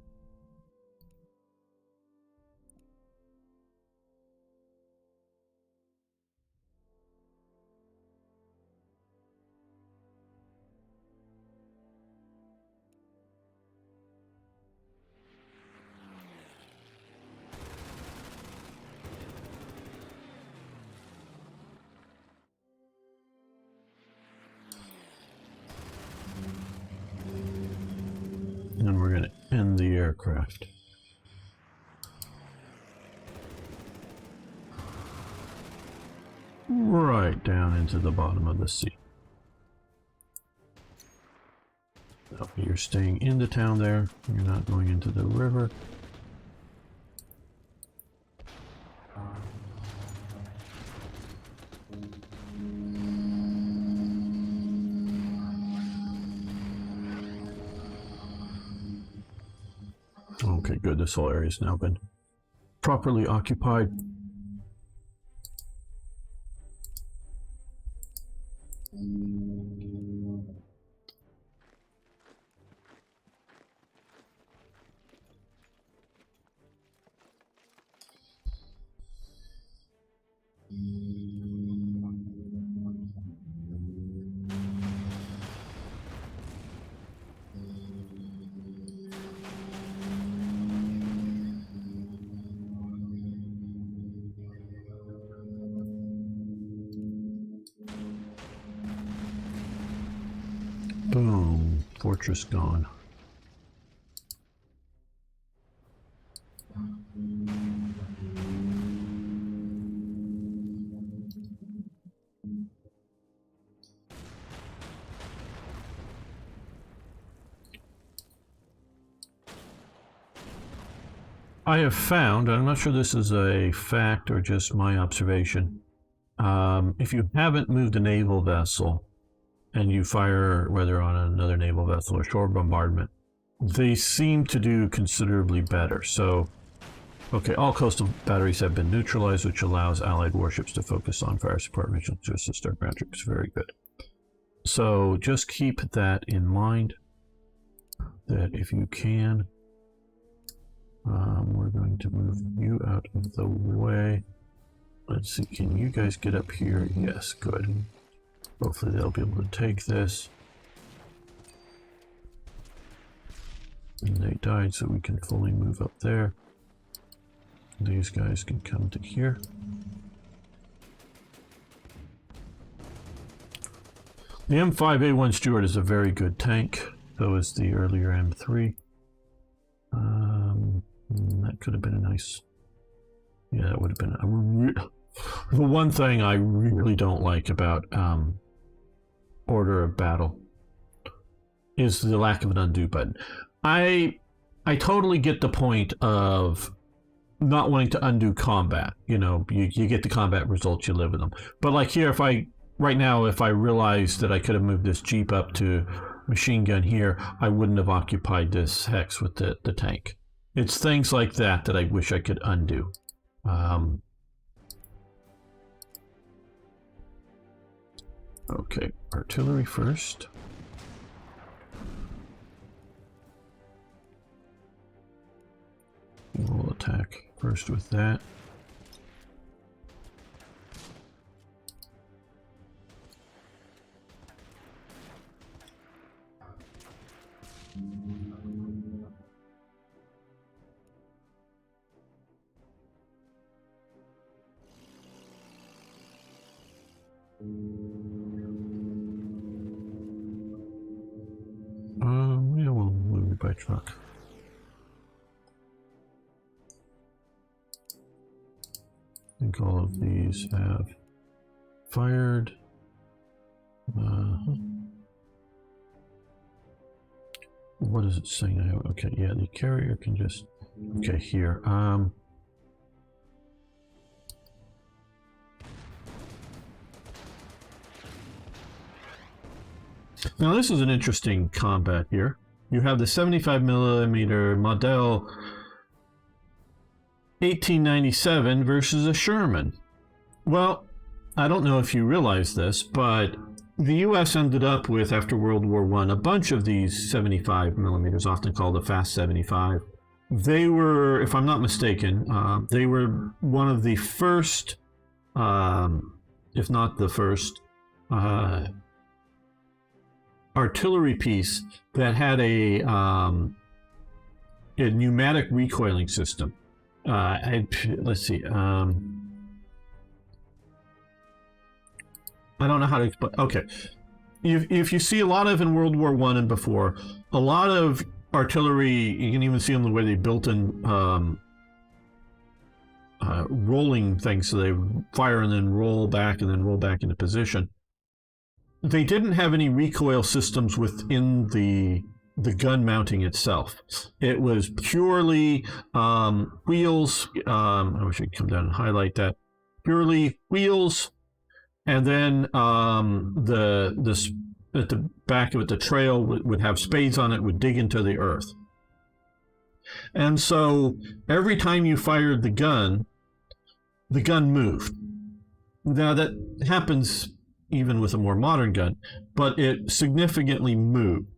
[SPEAKER 1] and we're going to end the aircraft. Right down into the bottom of the sea. Okay, you're staying in the town there. You're not going into the river. Okay, good. This whole area's now been properly occupied. Boom. Fortress gone. I have found, I'm not sure this is a fact or just my observation, if you haven't moved a naval vessel and you fire, whether on another naval vessel or shore bombardment, they seem to do considerably better. So, okay, all coastal batteries have been neutralized, which allows Allied warships to focus on fire support missions to assist our ground troops. Very good. So just keep that in mind, that if you can, we're going to move you out of the way. Let's see, can you guys get up here? Yes, good. Hopefully they'll be able to take this. And they died, so we can fully move up there. These guys can come to here. The M5A1 Stuart is a very good tank. So is the earlier M3. That could have been a nice... Yeah, that would have been the one thing I really don't like about Order of Battle is the lack of an undo button. I totally get the point of not wanting to undo combat. You know, you get the combat results, you live with them. But like here, right now, if I realized that I could have moved this Jeep up to machine gun here, I wouldn't have occupied this hex with the tank. It's things like that that I wish I could undo. Okay, artillery first. We'll attack first with that. Yeah, we'll move it by truck. I think all of these have fired. What is it saying now? Okay, yeah, the carrier can just... Okay, here. Now this is an interesting combat here. You have the 75mm Model 1897 versus a Sherman. Well, I don't know if you realize this, but the U.S. ended up with, after World War I, a bunch of these 75mm, often called the Fast 75. They were, if I'm not mistaken, they were one of the first, if not the first, artillery piece that had a pneumatic recoiling system. Let's see. I don't know how to explain. Okay, if you see a lot of in World War I and before, a lot of artillery, you can even see them the way they built in rolling things, so they fire and then roll back and then roll back into position. They didn't have any recoil systems within the the gun mounting itself. It was purely wheels. I wish I could come down and highlight that. Purely wheels, and then at the back of it, the trail would have spades on it, would dig into the earth. And so every time you fired the gun moved. Now that happens even with a more modern gun, but it significantly moved.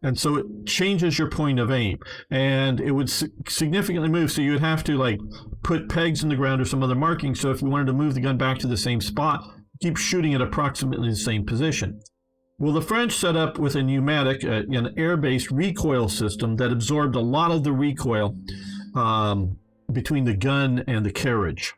[SPEAKER 1] And so it changes your point of aim, and it would significantly move. So you would have to like put pegs in the ground or some other marking. So if you wanted to move the gun back to the same spot, keep shooting at approximately the same position. Well, the French set up with a pneumatic, an air-based recoil system that absorbed a lot of the recoil between the gun and the carriage,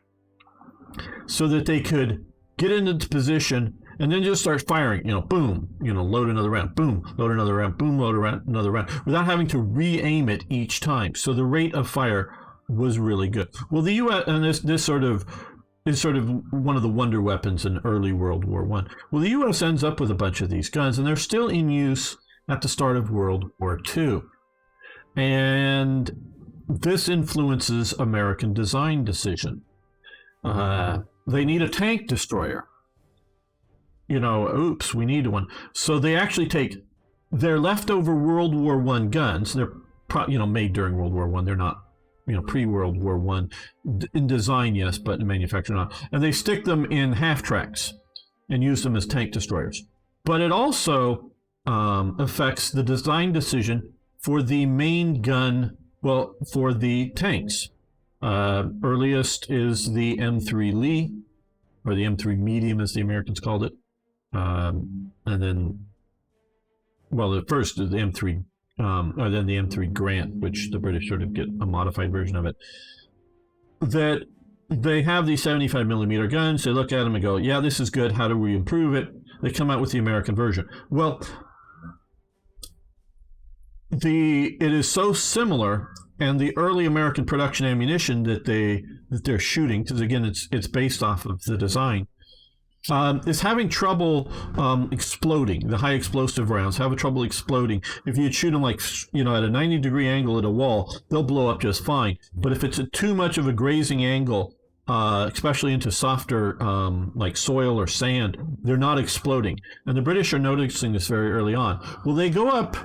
[SPEAKER 1] so that they could get into position and then just start firing, boom, load another round, boom, load another round, boom, load another round, without having to re-aim it each time. So the rate of fire was really good. Well, the U.S., and this is sort of one of the wonder weapons in early World War I. Well, the U.S. ends up with a bunch of these guns, and they're still in use at the start of World War II. And this influences American design decision. They need a tank destroyer. Oops, we need one. So they actually take their leftover World War I guns. They're made during World War I. They're not pre-World War I in design, yes, but in manufacture not. And they stick them in half-tracks and use them as tank destroyers. But it also affects the design decision for the main gun, for the tanks. Earliest is the M3 Lee, or the M3 Medium as the Americans called it. And then, the first is the M3, or then the M3 Grant, which the British sort of get a modified version of it. That they have these 75 millimeter guns. They look at them and go, yeah, this is good. How do we improve it? They come out with the American version. Well, it is so similar, and the early American production ammunition that they're shooting, because again, it's based off of the design, is having trouble exploding. The high explosive rounds have trouble exploding. If you shoot them at a 90-degree angle at a wall, they'll blow up just fine. But if it's too much of a grazing angle, especially into softer like soil or sand, they're not exploding. And the British are noticing this very early on. Well, they go up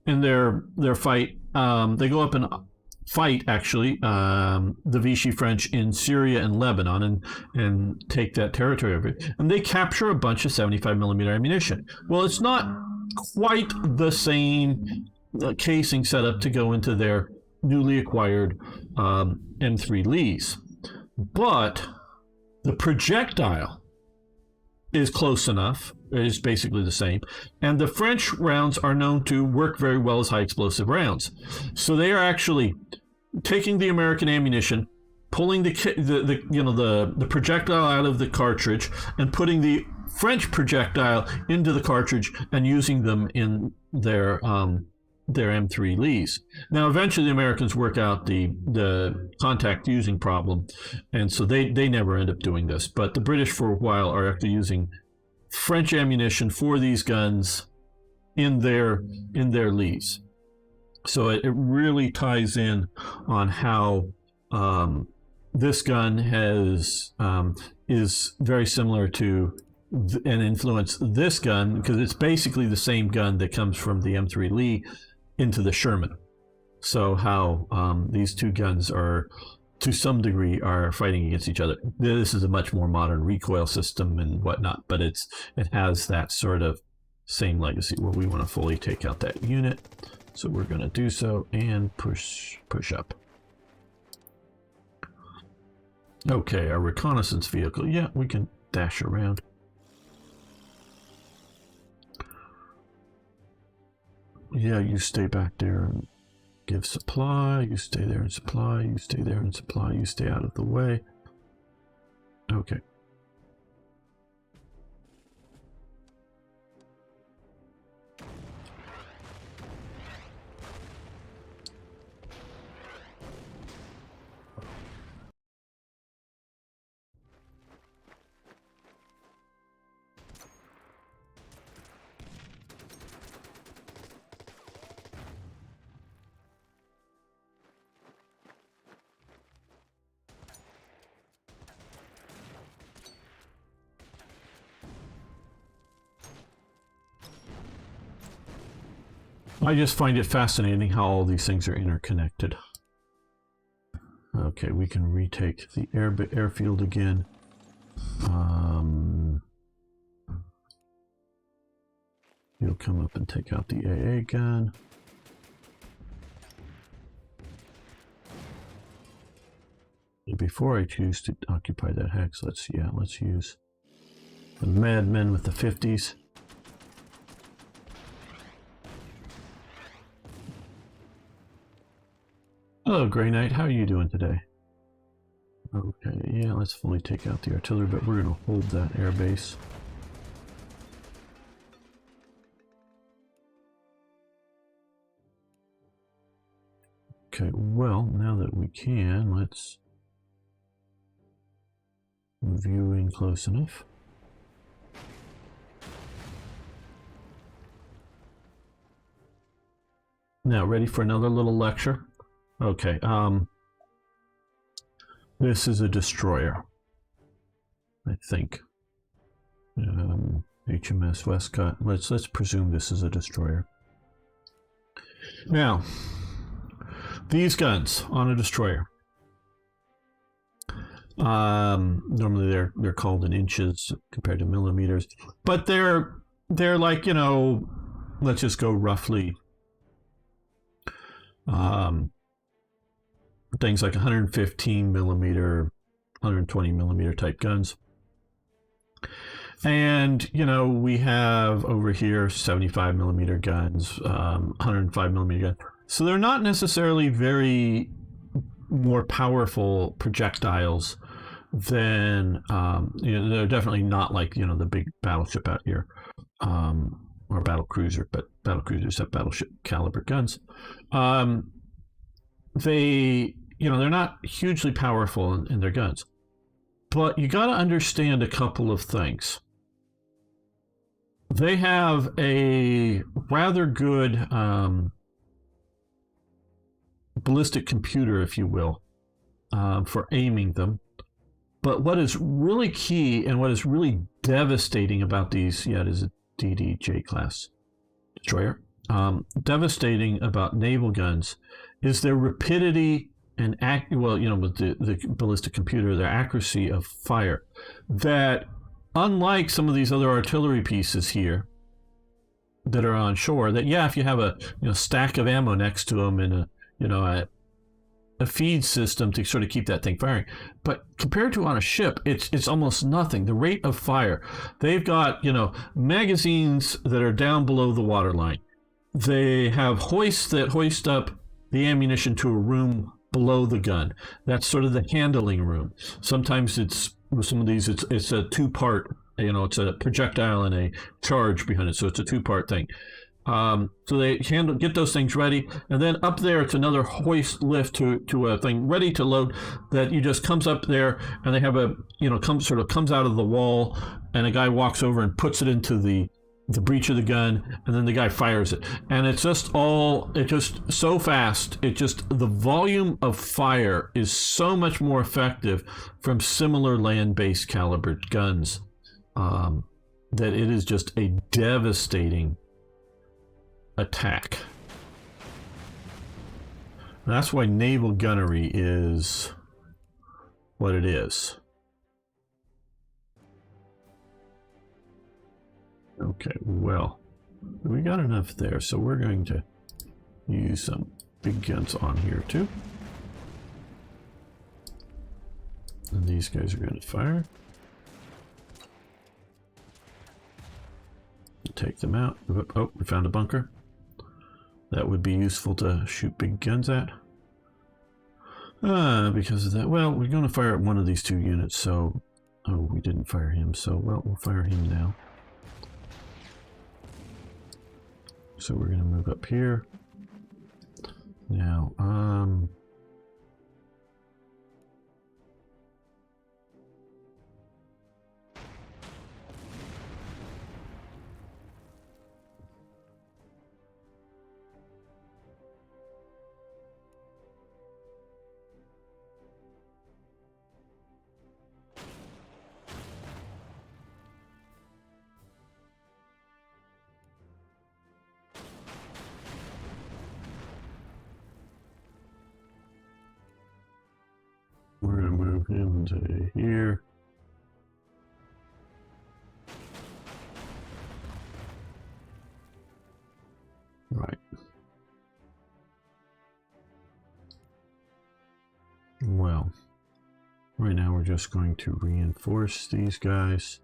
[SPEAKER 1] in their fight. They go up and fight the Vichy French in Syria and Lebanon and take that territory over it. And they capture a bunch of 75 millimeter ammunition. Well, it's not quite the same casing setup to go into their newly acquired M3 Lees, but the projectile is close enough. It is basically the same. And the French rounds are known to work very well as high explosive rounds. So they are actually taking the American ammunition, pulling the projectile out of the cartridge, and putting the French projectile into the cartridge and using them in their M3 Lees. Now, eventually, the Americans work out the contact fusing problem, and so they never end up doing this. But the British, for a while, are actually using French ammunition for these guns in their Lees. So it really ties in on how this gun is very similar to and influence this gun, because it's basically the same gun that comes from the M3 Lee into the Sherman. So how these two guns are, to some degree, are fighting against each other. This is a much more modern recoil system and whatnot, but it has that sort of same legacy. Well, we want to fully take out that unit, so we're going to do so and push up. Okay, our reconnaissance vehicle. Yeah, we can dash around. Yeah, you stay back there and give supply. You stay there and supply. You stay there and supply. You stay out of the way. Okay. I just find it fascinating how all these things are interconnected. Okay, we can retake the airfield again. You'll come up and take out the AA gun. Before I choose to occupy that hex, let's use the madmen with the 50s. Hello, Grey Knight. How are you doing today? Okay, yeah, let's fully take out the artillery, but we're going to hold that air base. Okay, well, now that we can, let's move you in close enough. Now, ready for another little lecture? Okay, this is a destroyer, I think. HMS Westcott. Let's presume this is a destroyer. Now, these guns on a destroyer. Normally they're called in inches compared to millimeters, but they're like, you know, let's just go roughly. Things like 115 millimeter, 120 millimeter type guns. And, you know, we have over here 75 millimeter guns, 105 millimeter guns. So they're not necessarily very more powerful projectiles than, you know, they're definitely not like, you know, the big battleship out here, or battle cruiser, but battle cruisers have battleship caliber guns. They, you know, they're not hugely powerful in their guns, but you got to understand a couple of things. They have a rather good ballistic computer, if you will, for aiming them. But what is really key and what is really devastating about these, yeah, it is a DDJ class destroyer. Devastating about naval guns is their rapidity and well, you know, with the ballistic computer, their accuracy of fire. That unlike some of these other artillery pieces here that are on shore, that yeah, if you have a stack of ammo next to them and a feed system to sort of keep that thing firing, but compared to on a ship, it's almost nothing. The rate of fire, they've got magazines that are down below the waterline. They have hoists that hoist up the ammunition to a room below the gun. That's sort of the handling room. Sometimes it's with some of these, it's a two-part. It's a projectile and a charge behind it, so it's a two-part thing. So they get those things ready, and then up there it's another hoist lift to a thing ready to load that you just comes up there, and they have a comes out of the wall, and a guy walks over and puts it into the breech of the gun, and then the guy fires it, and it's just so fast. The volume of fire is so much more effective from similar land-based calibered guns that it is just a devastating attack. And that's why naval gunnery is what it is. Okay, well, we got enough there, so we're going to use some big guns on here too. And these guys are going to fire. Take them out. Oh, we found a bunker. That would be useful to shoot big guns at. Because of that, well, we're going to fire at one of these two units, so... Oh, we didn't fire him, so, well, we'll fire him now. So we're going to move up here. Now, move him to here. Right. Well, right now we're just going to reinforce these guys.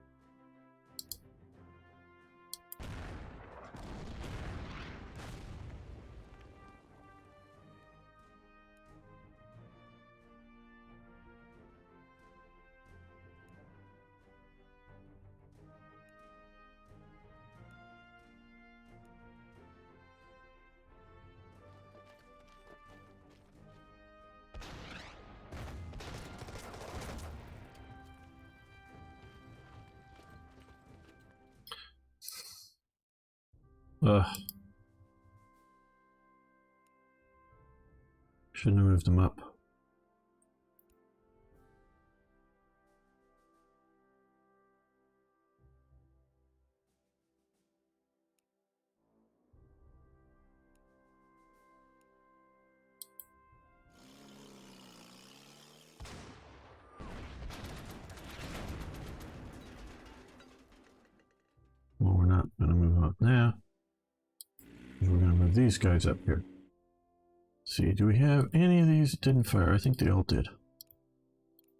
[SPEAKER 1] Shouldn't have moved them up. Well, we're not going to move up now. We're going to move these guys up here. See, do we have any of these that didn't fire? I think they all did.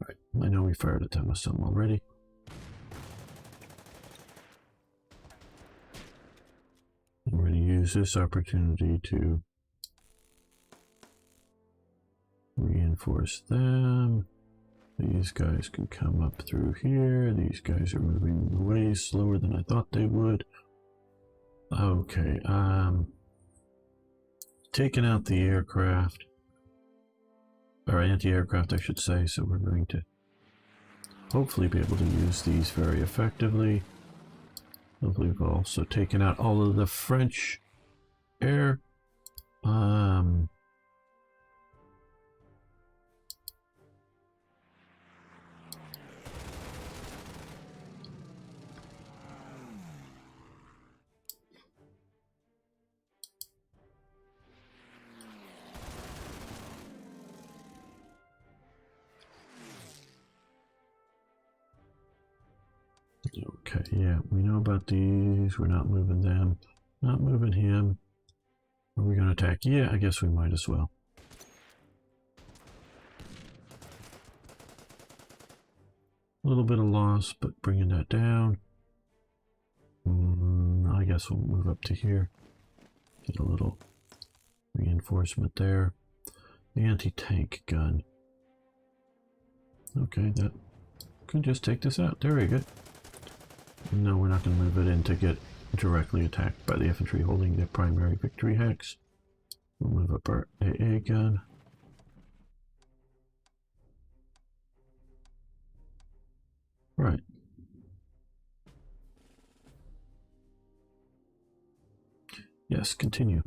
[SPEAKER 1] Right, I know we fired at them with some already. We're going to use this opportunity to reinforce them. These guys can come up through here. These guys are moving way slower than I thought they would. Okay, taking out the aircraft, or anti-aircraft I should say, so we're going to hopefully be able to use these very effectively. Hopefully we've also taken out all of the French air. Okay, yeah, we know about these. We're not moving them. Not moving him. Are we going to attack? Yeah, I guess we might as well. A little bit of loss, but bringing that down. I guess we'll move up to here. Get a little reinforcement there. The anti-tank gun. Okay, that could just take this out. Very good. No, we're not going to move it in to get directly attacked by the infantry holding the primary victory hex. We'll move up our AA gun. Right. Yes, continue.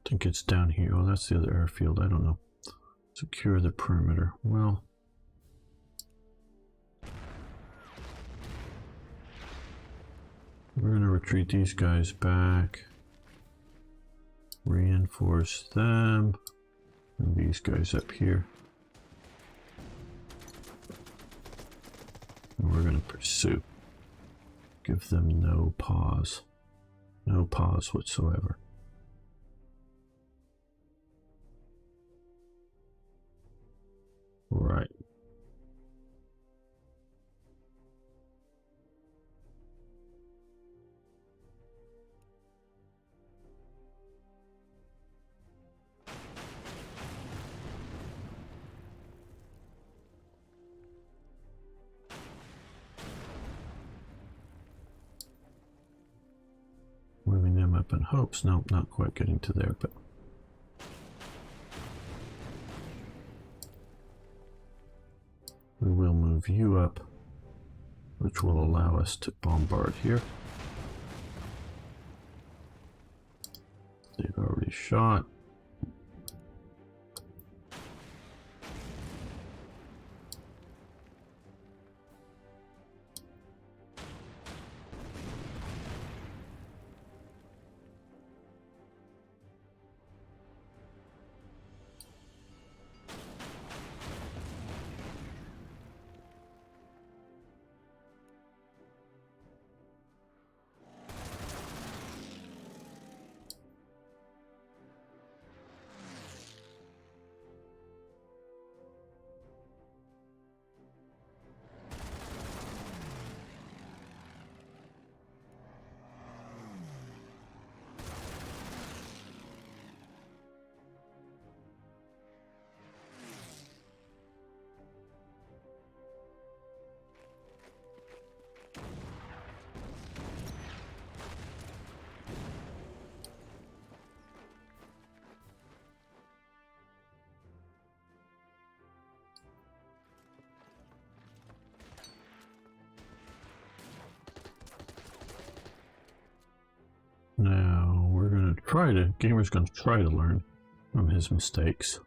[SPEAKER 1] I think it's down here. Oh, that's the other airfield. I don't know. Secure the perimeter. Well, we're going to retreat these guys back. Reinforce them. And these guys up here. And we're going to pursue. Give them no pause. No pause whatsoever. Right. Moving them up in hopes. Nope, not quite getting to there, but move you up, which will allow us to bombard here. They've already shot. Now we're going to try to, Gamer's going to try to learn from his mistakes.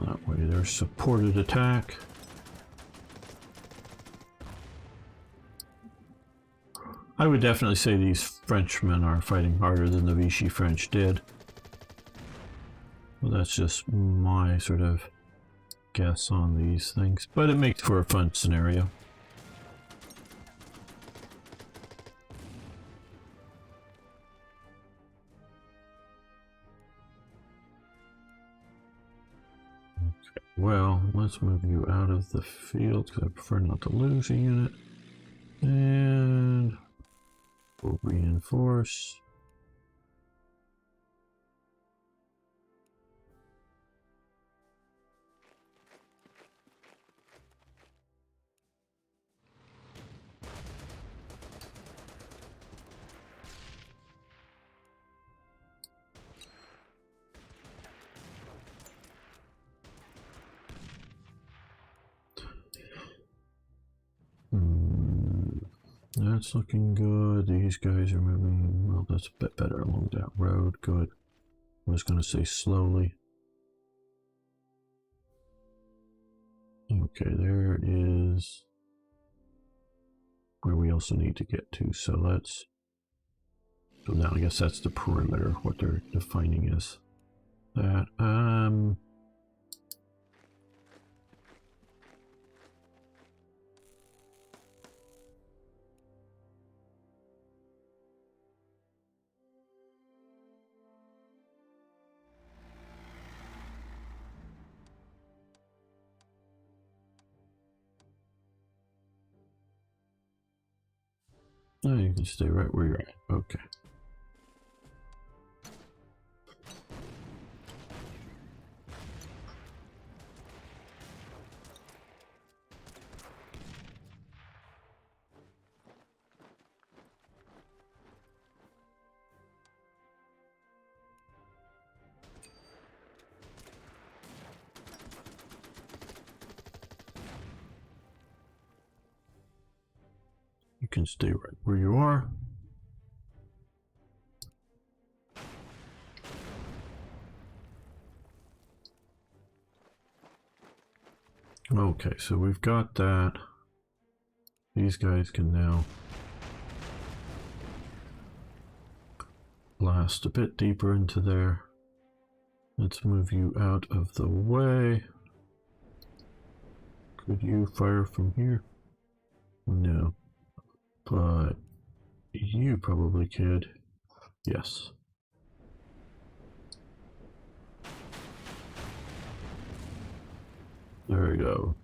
[SPEAKER 1] That way there's supported attack. I would definitely say these Frenchmen are fighting harder than the Vichy French did. Well, that's just my sort of guess on these things, but it makes for a fun scenario. Okay, well, let's move you out of the field because I prefer not to lose a unit. And we'll reinforce. That's looking good. These guys are moving, well, that's a bit better along that road. Good. I was going to say slowly. Okay, there is where we also need to get to. So let's, so now I guess that's the perimeter, what they're defining is that. Oh, you can stay right where you're at. Okay. You can stay right where you are. Okay, so we've got that. These guys can now blast a bit deeper into there. Let's move you out of the way. Could you fire from here? No. But you probably could. Yes. There we go.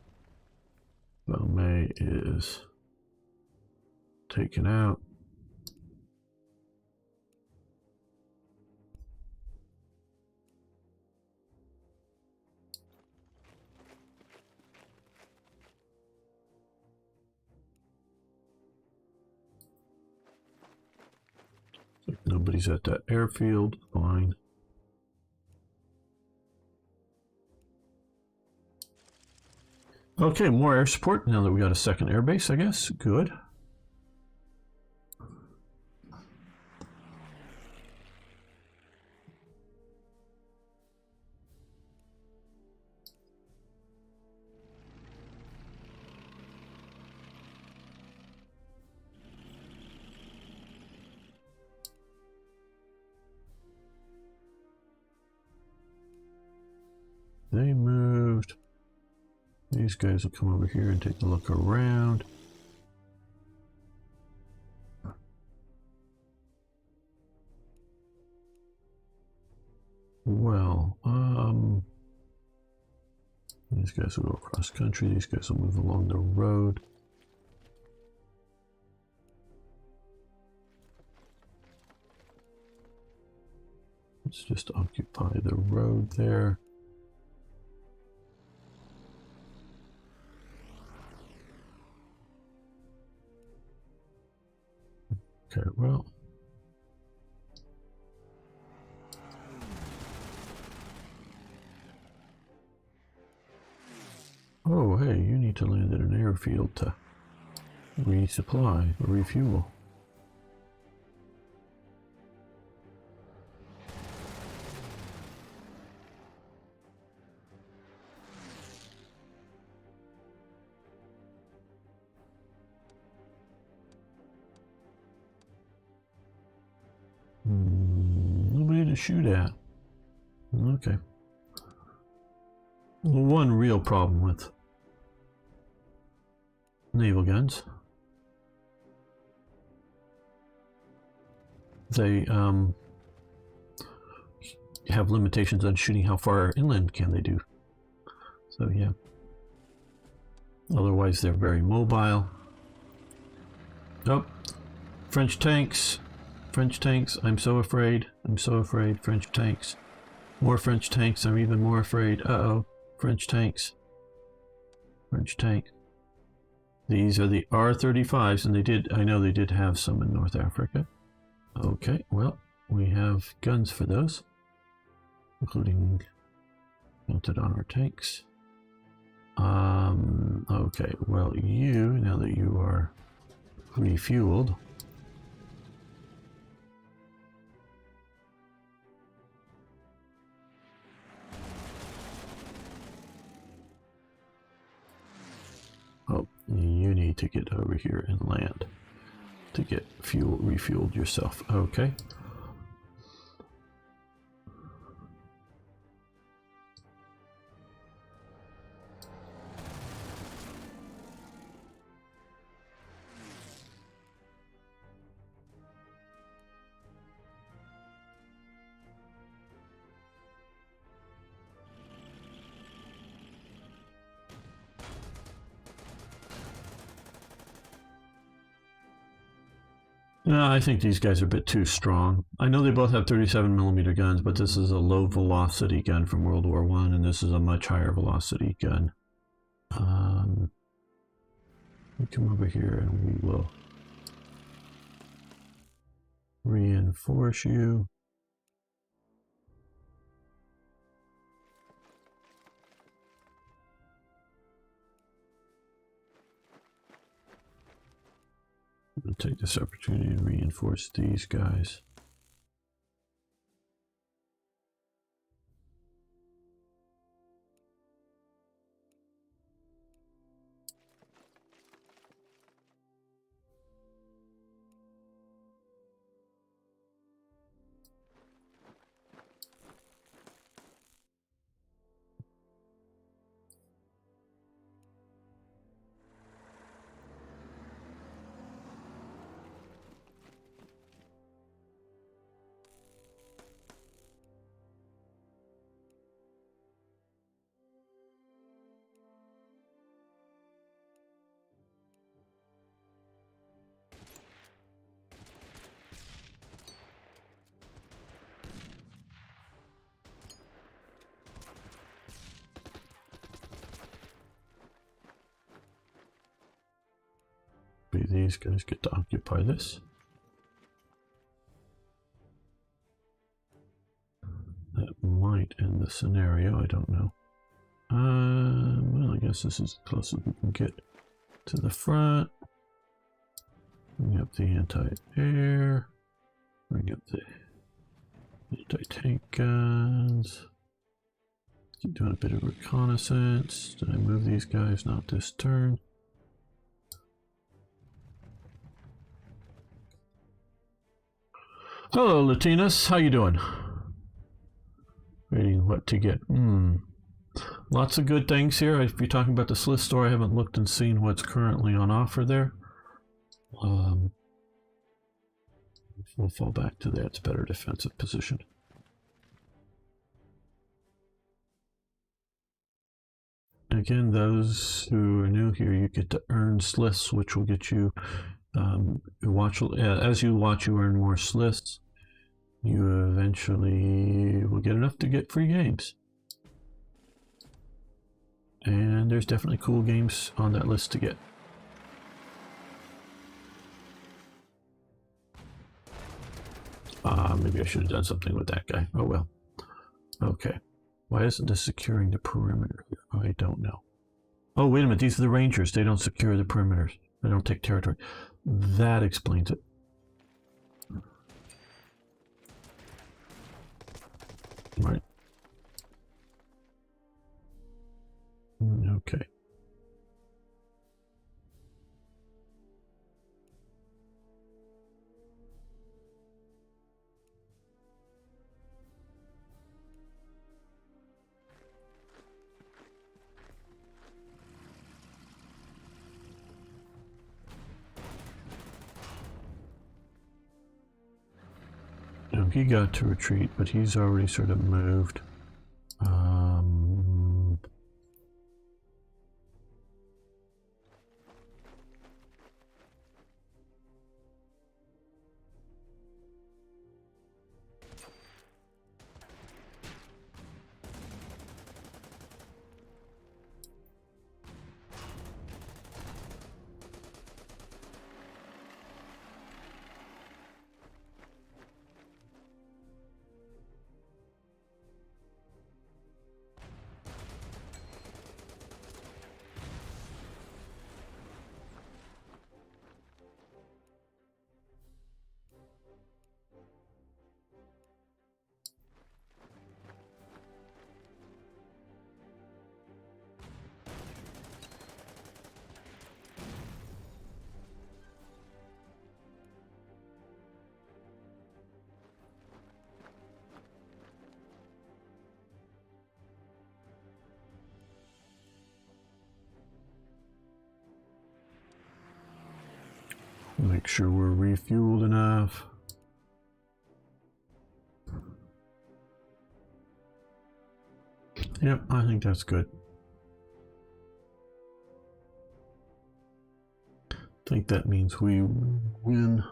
[SPEAKER 1] Valmet is taken out. Nobody's at that airfield. Fine. Okay, more air support now that we got a second airbase, I guess. Good. They moved. These guys will come over here and take a look around. Well, these guys will go across country. These guys will move along the road. Let's just occupy the road there. Okay, well. Oh, hey, you need to land at an airfield to resupply or refuel. Nobody to shoot at. Okay. One real problem with naval guns. They have limitations on shooting how far inland can they do. So yeah. Otherwise they're very mobile. Oh, French tanks. French tanks. I'm so afraid. I'm so afraid. French tanks. More French tanks. I'm even more afraid. Uh-oh. French tanks. French tank. These are the R-35s, and they did, I know they did have some in North Africa. Okay, well, we have guns for those, including mounted on our tanks. Okay, well, you, now that you are refueled, oh, you need to get over here and land to get fuel refueled yourself. Okay. No, I think these guys are a bit too strong. I know they both have 37mm guns, but this is a low velocity gun from World War I, and this is a much higher velocity gun. We come over here and we will reinforce you. We'll take this opportunity to reinforce these guys. These guys get to occupy this. the scenario. I don't know. Well, I guess this is as close as we can get to the front. Bring up the anti-air. Bring up the anti-tank guns. Keep doing a bit of reconnaissance. Did I move these guys? Not this turn. Hello, Latinas. How you doing? Waiting what to get. Lots of good things here. If you're talking about the Slith store, I haven't looked and seen what's currently on offer there. We'll fall back to that. It's a better defensive position. Again, those who are new here, you get to earn Sliths, which will get you, as you watch, you earn more Sliths. You eventually will get enough to get free games. And there's definitely cool games on that list to get. Maybe I should have done something with that guy. Oh well. Okay. Why isn't this securing the perimeter here? I don't know. Oh, wait a minute. These are the Rangers. They don't secure the perimeters. They don't take territory. That explains it. Right. Okay. No, he got to retreat, but he's already sort of moved. Make sure we're refueled enough. Yep, I think that's good. I think that means we win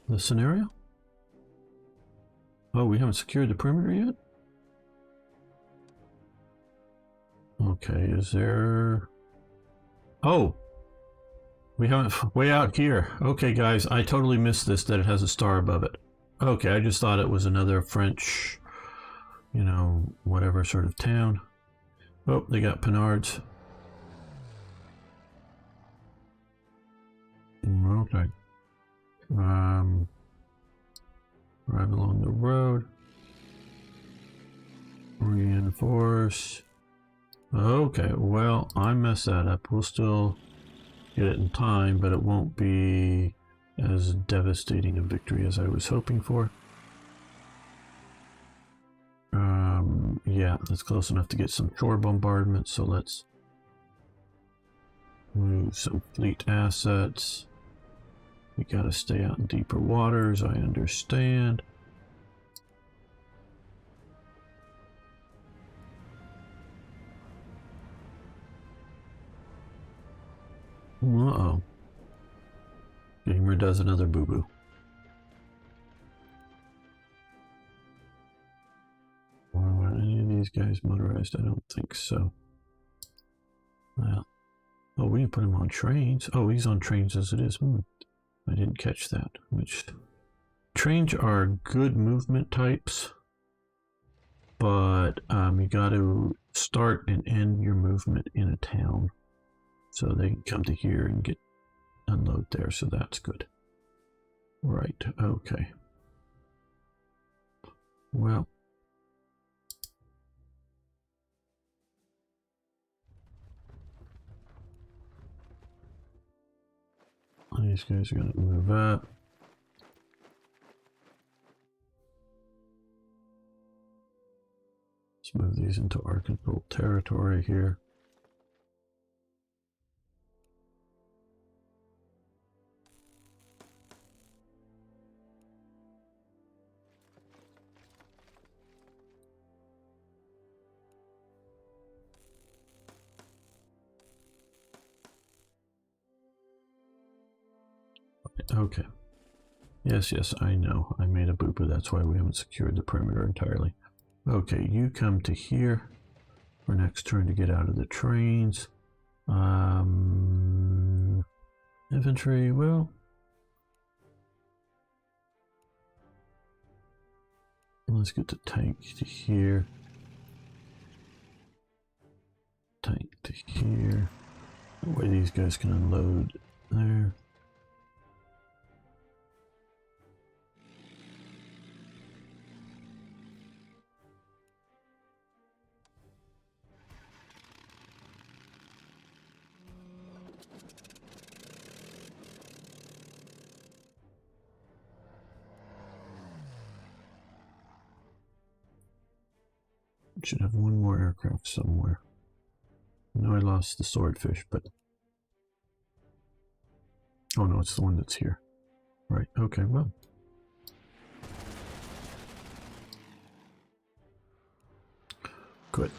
[SPEAKER 1] the scenario. Oh, we haven't secured the perimeter yet? Okay, is there... Oh! We haven't... Way out here. Okay, guys, I totally missed this, that it has a star above it. Okay, I just thought it was another French, you know, whatever sort of town. Oh, they got Pinards. Okay. Right along the road. Reinforce. Okay, well, I messed that up. We'll still get it in time, but it won't be as devastating a victory as I was hoping for. Yeah, that's close enough to get some shore bombardment, so let's move some fleet assets. We gotta stay out in deeper waters, I understand. Uh-oh. Gamer does another boo-boo. Are any of these guys motorized? I don't think so. Well, oh, we can put him on trains. Oh, he's on trains as it is. I didn't catch that. Which trains are good movement types. but you got to start and end your movement in a town, so they can come to here and get unload there. So that's good. Right. Okay. Well. These guys are going to move up. Let's move these into our controlled territory here. Okay. Yes, I know. I made a boo-boo. That's why we haven't secured the perimeter entirely. Okay, you come to here for next turn to get out of the trains. Infantry, well, let's get the tank to here. Tank to here. That way these guys can unload there. Should have one more aircraft somewhere. I know I lost the swordfish, but... Oh no, it's the one that's here. Right, okay, well. Good.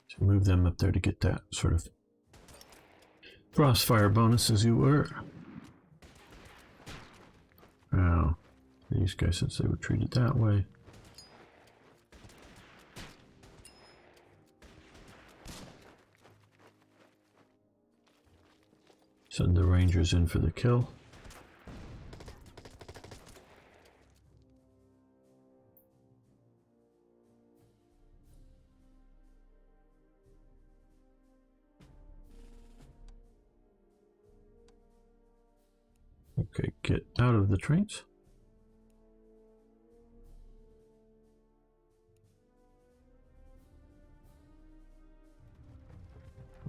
[SPEAKER 1] So move them up there to get that sort of crossfire bonus, as you were. Now, these guys, since they were treated that way. Send the Rangers in for the kill. Okay, get out of the trains.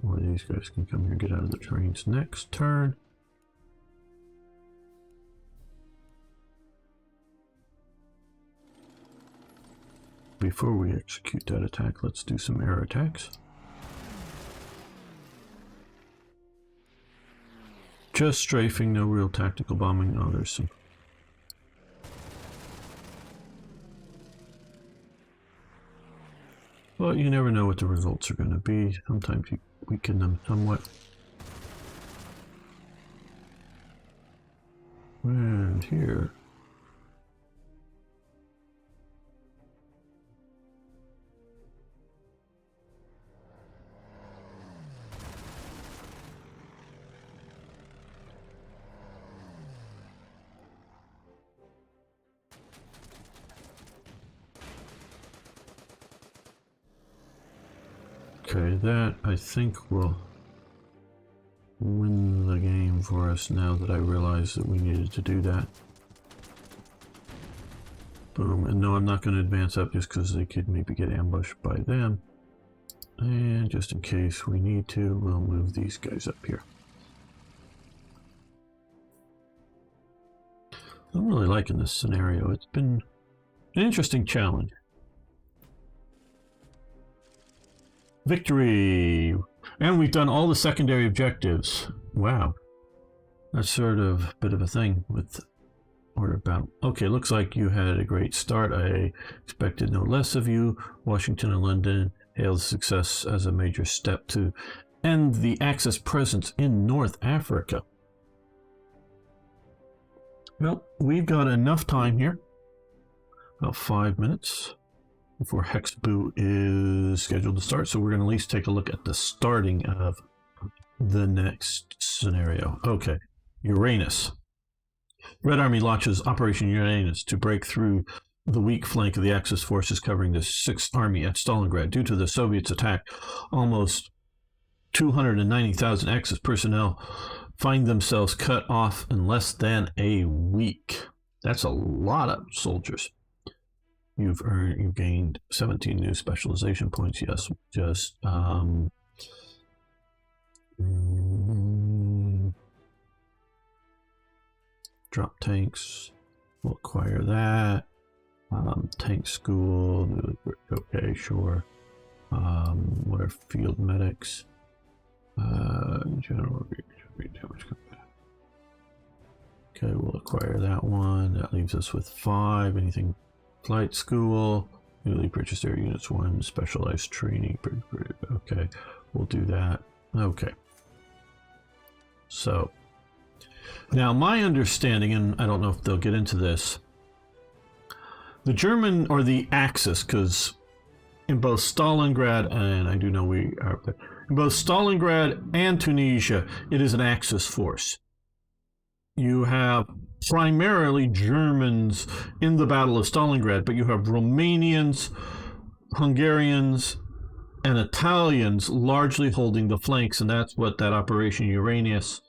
[SPEAKER 1] Or these guys can come here and get out of the trains next turn. Before we execute that attack, let's do some air attacks. Just strafing, no real tactical bombing. Oh, there's some. Well, you never know what the results are going to be. Sometimes you weaken them somewhat. And here. Okay, that I think will win the game for us now that I realized that we needed to do that. Boom, and no, I'm not going to advance up just because they could maybe get ambushed by them. And just in case we need to, we'll move these guys up here. I'm really liking this scenario. It's been an interesting challenge. Victory! And we've done all the secondary objectives. Wow. That's sort of a bit of a thing with order battle. Okay, looks like you had a great start. I expected no less of you. Washington and London hailed success as a major step to end the Axis presence in North Africa. Well, we've got enough time here about 5 minutes before Hexboo is scheduled to start. So we're going to at least take a look at the starting of the next scenario. Okay, Uranus. Red Army launches Operation Uranus to break through the weak flank of the Axis forces covering the 6th Army at Stalingrad. Due to the Soviets' attack, almost 290,000 Axis personnel find themselves cut off in less than a week. That's a lot of soldiers. You've gained 17 new specialization points. Yes, just drop tanks. We'll acquire that. Tank school. Okay, sure. What are field medics? General damage. Okay, we'll acquire that one. That leaves us with 5. Anything? Flight school. Newly purchased air units 1. Specialized training. Okay, we'll do that. Okay. So now my understanding, and I don't know if they'll get into this, the German or the Axis, because in both Stalingrad and I do know we are in both Stalingrad and Tunisia, it is an Axis force. You have primarily Germans in the Battle of Stalingrad, but you have Romanians, Hungarians, and Italians largely holding the flanks, and that's what that Operation Uranus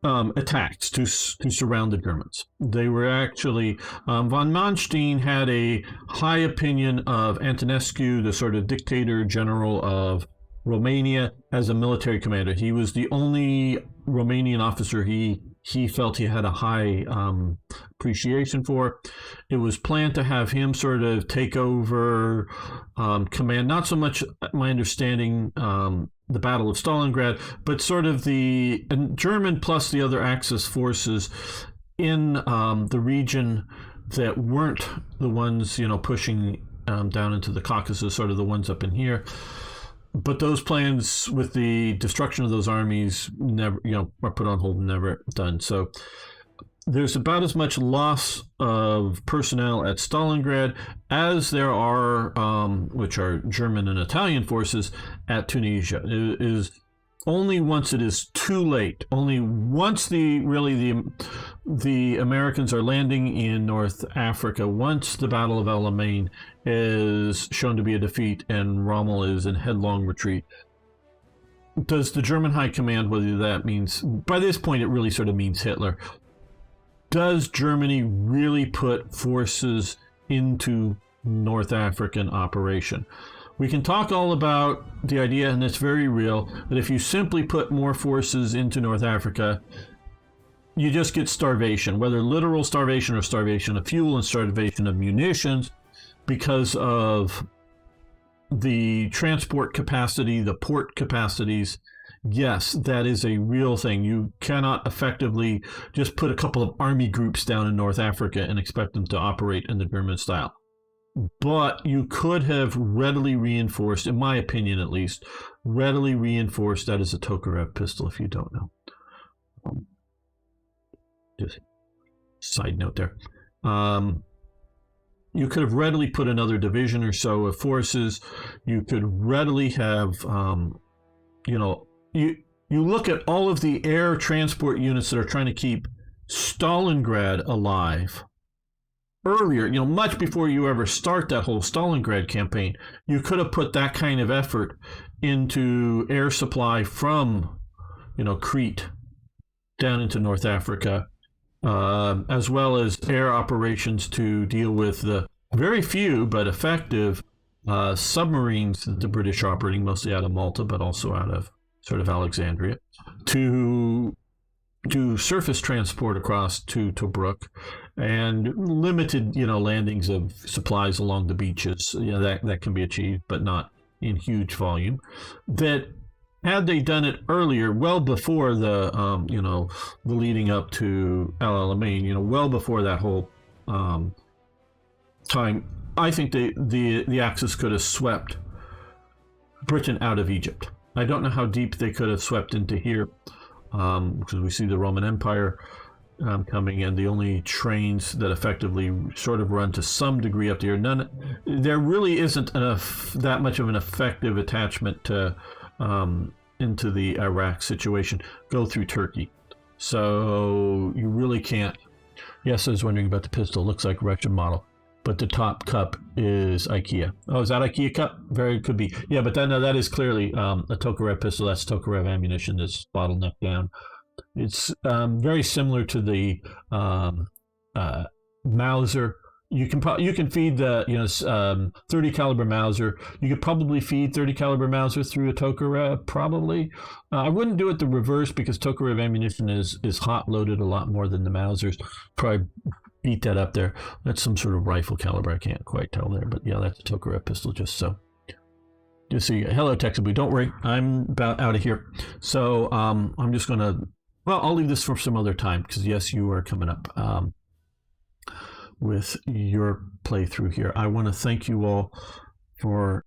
[SPEAKER 1] attacked to surround the Germans. They were actually, von Manstein had a high opinion of Antonescu, the sort of dictator general of Romania, as a military commander. He was the only Romanian officer he felt he had a high appreciation for. It was planned to have him sort of take over command, not so much my understanding the Battle of Stalingrad, but sort of the German plus the other Axis forces in the region that weren't the ones, pushing down into the Caucasus, sort of the ones up in here. But those plans, with the destruction of those armies, never, are put on hold and never done. So there's about as much loss of personnel at Stalingrad as there are, which are German and Italian forces, at Tunisia. It is only once it is too late, only once the Americans are landing in North Africa, once the Battle of El Alamein is shown to be a defeat and Rommel is in headlong retreat, does the German High Command, whether that means, by this point it really sort of means Hitler, does Germany really put forces into North African operation? We can talk all about the idea, and it's very real, that if you simply put more forces into North Africa, you just get starvation, whether literal starvation or starvation of fuel and starvation of munitions, because of the transport capacity, the port capacities. Yes, that is a real thing. You cannot effectively just put a couple of army groups down in North Africa and expect them to operate in the German style. But you could have readily reinforced, in my opinion at least, readily reinforced, that is a Tokarev pistol if you don't know. Just side note there. You could have readily put another division or so of forces. You could readily have, you look at all of the air transport units that are trying to keep Stalingrad alive. Earlier, much before you ever start that whole Stalingrad campaign, you could have put that kind of effort into air supply from, Crete down into North Africa, as well as air operations to deal with the very few but effective submarines that the British are operating, mostly out of Malta, but also out of sort of Alexandria, to do surface transport across to Tobruk, and limited, landings of supplies along the beaches. That can be achieved, but not in huge volume. That had they done it earlier, well before the, the leading up to El Alamein, well before that whole time, I think the Axis could have swept Britain out of Egypt. I don't know how deep they could have swept into here, because we see the Roman Empire coming in. The only trains that effectively sort of run to some degree up there. There really isn't that much of an effective attachment to into the Iraq situation. Go through Turkey, so you really can't. Yes, I was wondering about the pistol. Looks like Russian model, but the top cup is IKEA. Oh, is that IKEA cup? Very could be. Yeah, but then that is clearly a Tokarev pistol. That's Tokarev ammunition that's bottlenecked down. It's very similar to the Mauser. You can feed the 30 caliber Mauser. You could probably feed 30 caliber Mauser through a Tokarev. Probably, I wouldn't do it the reverse because Tokarev ammunition is hot loaded a lot more than the Mausers. Probably beat that up there. That's some sort of rifle caliber. I can't quite tell there, but yeah, that's a Tokarev pistol. Just so hello Texabu. Don't worry, I'm about out of here. So I'm just gonna. Well, I'll leave this for some other time because yes, you are coming up with your playthrough here. I want to thank you all for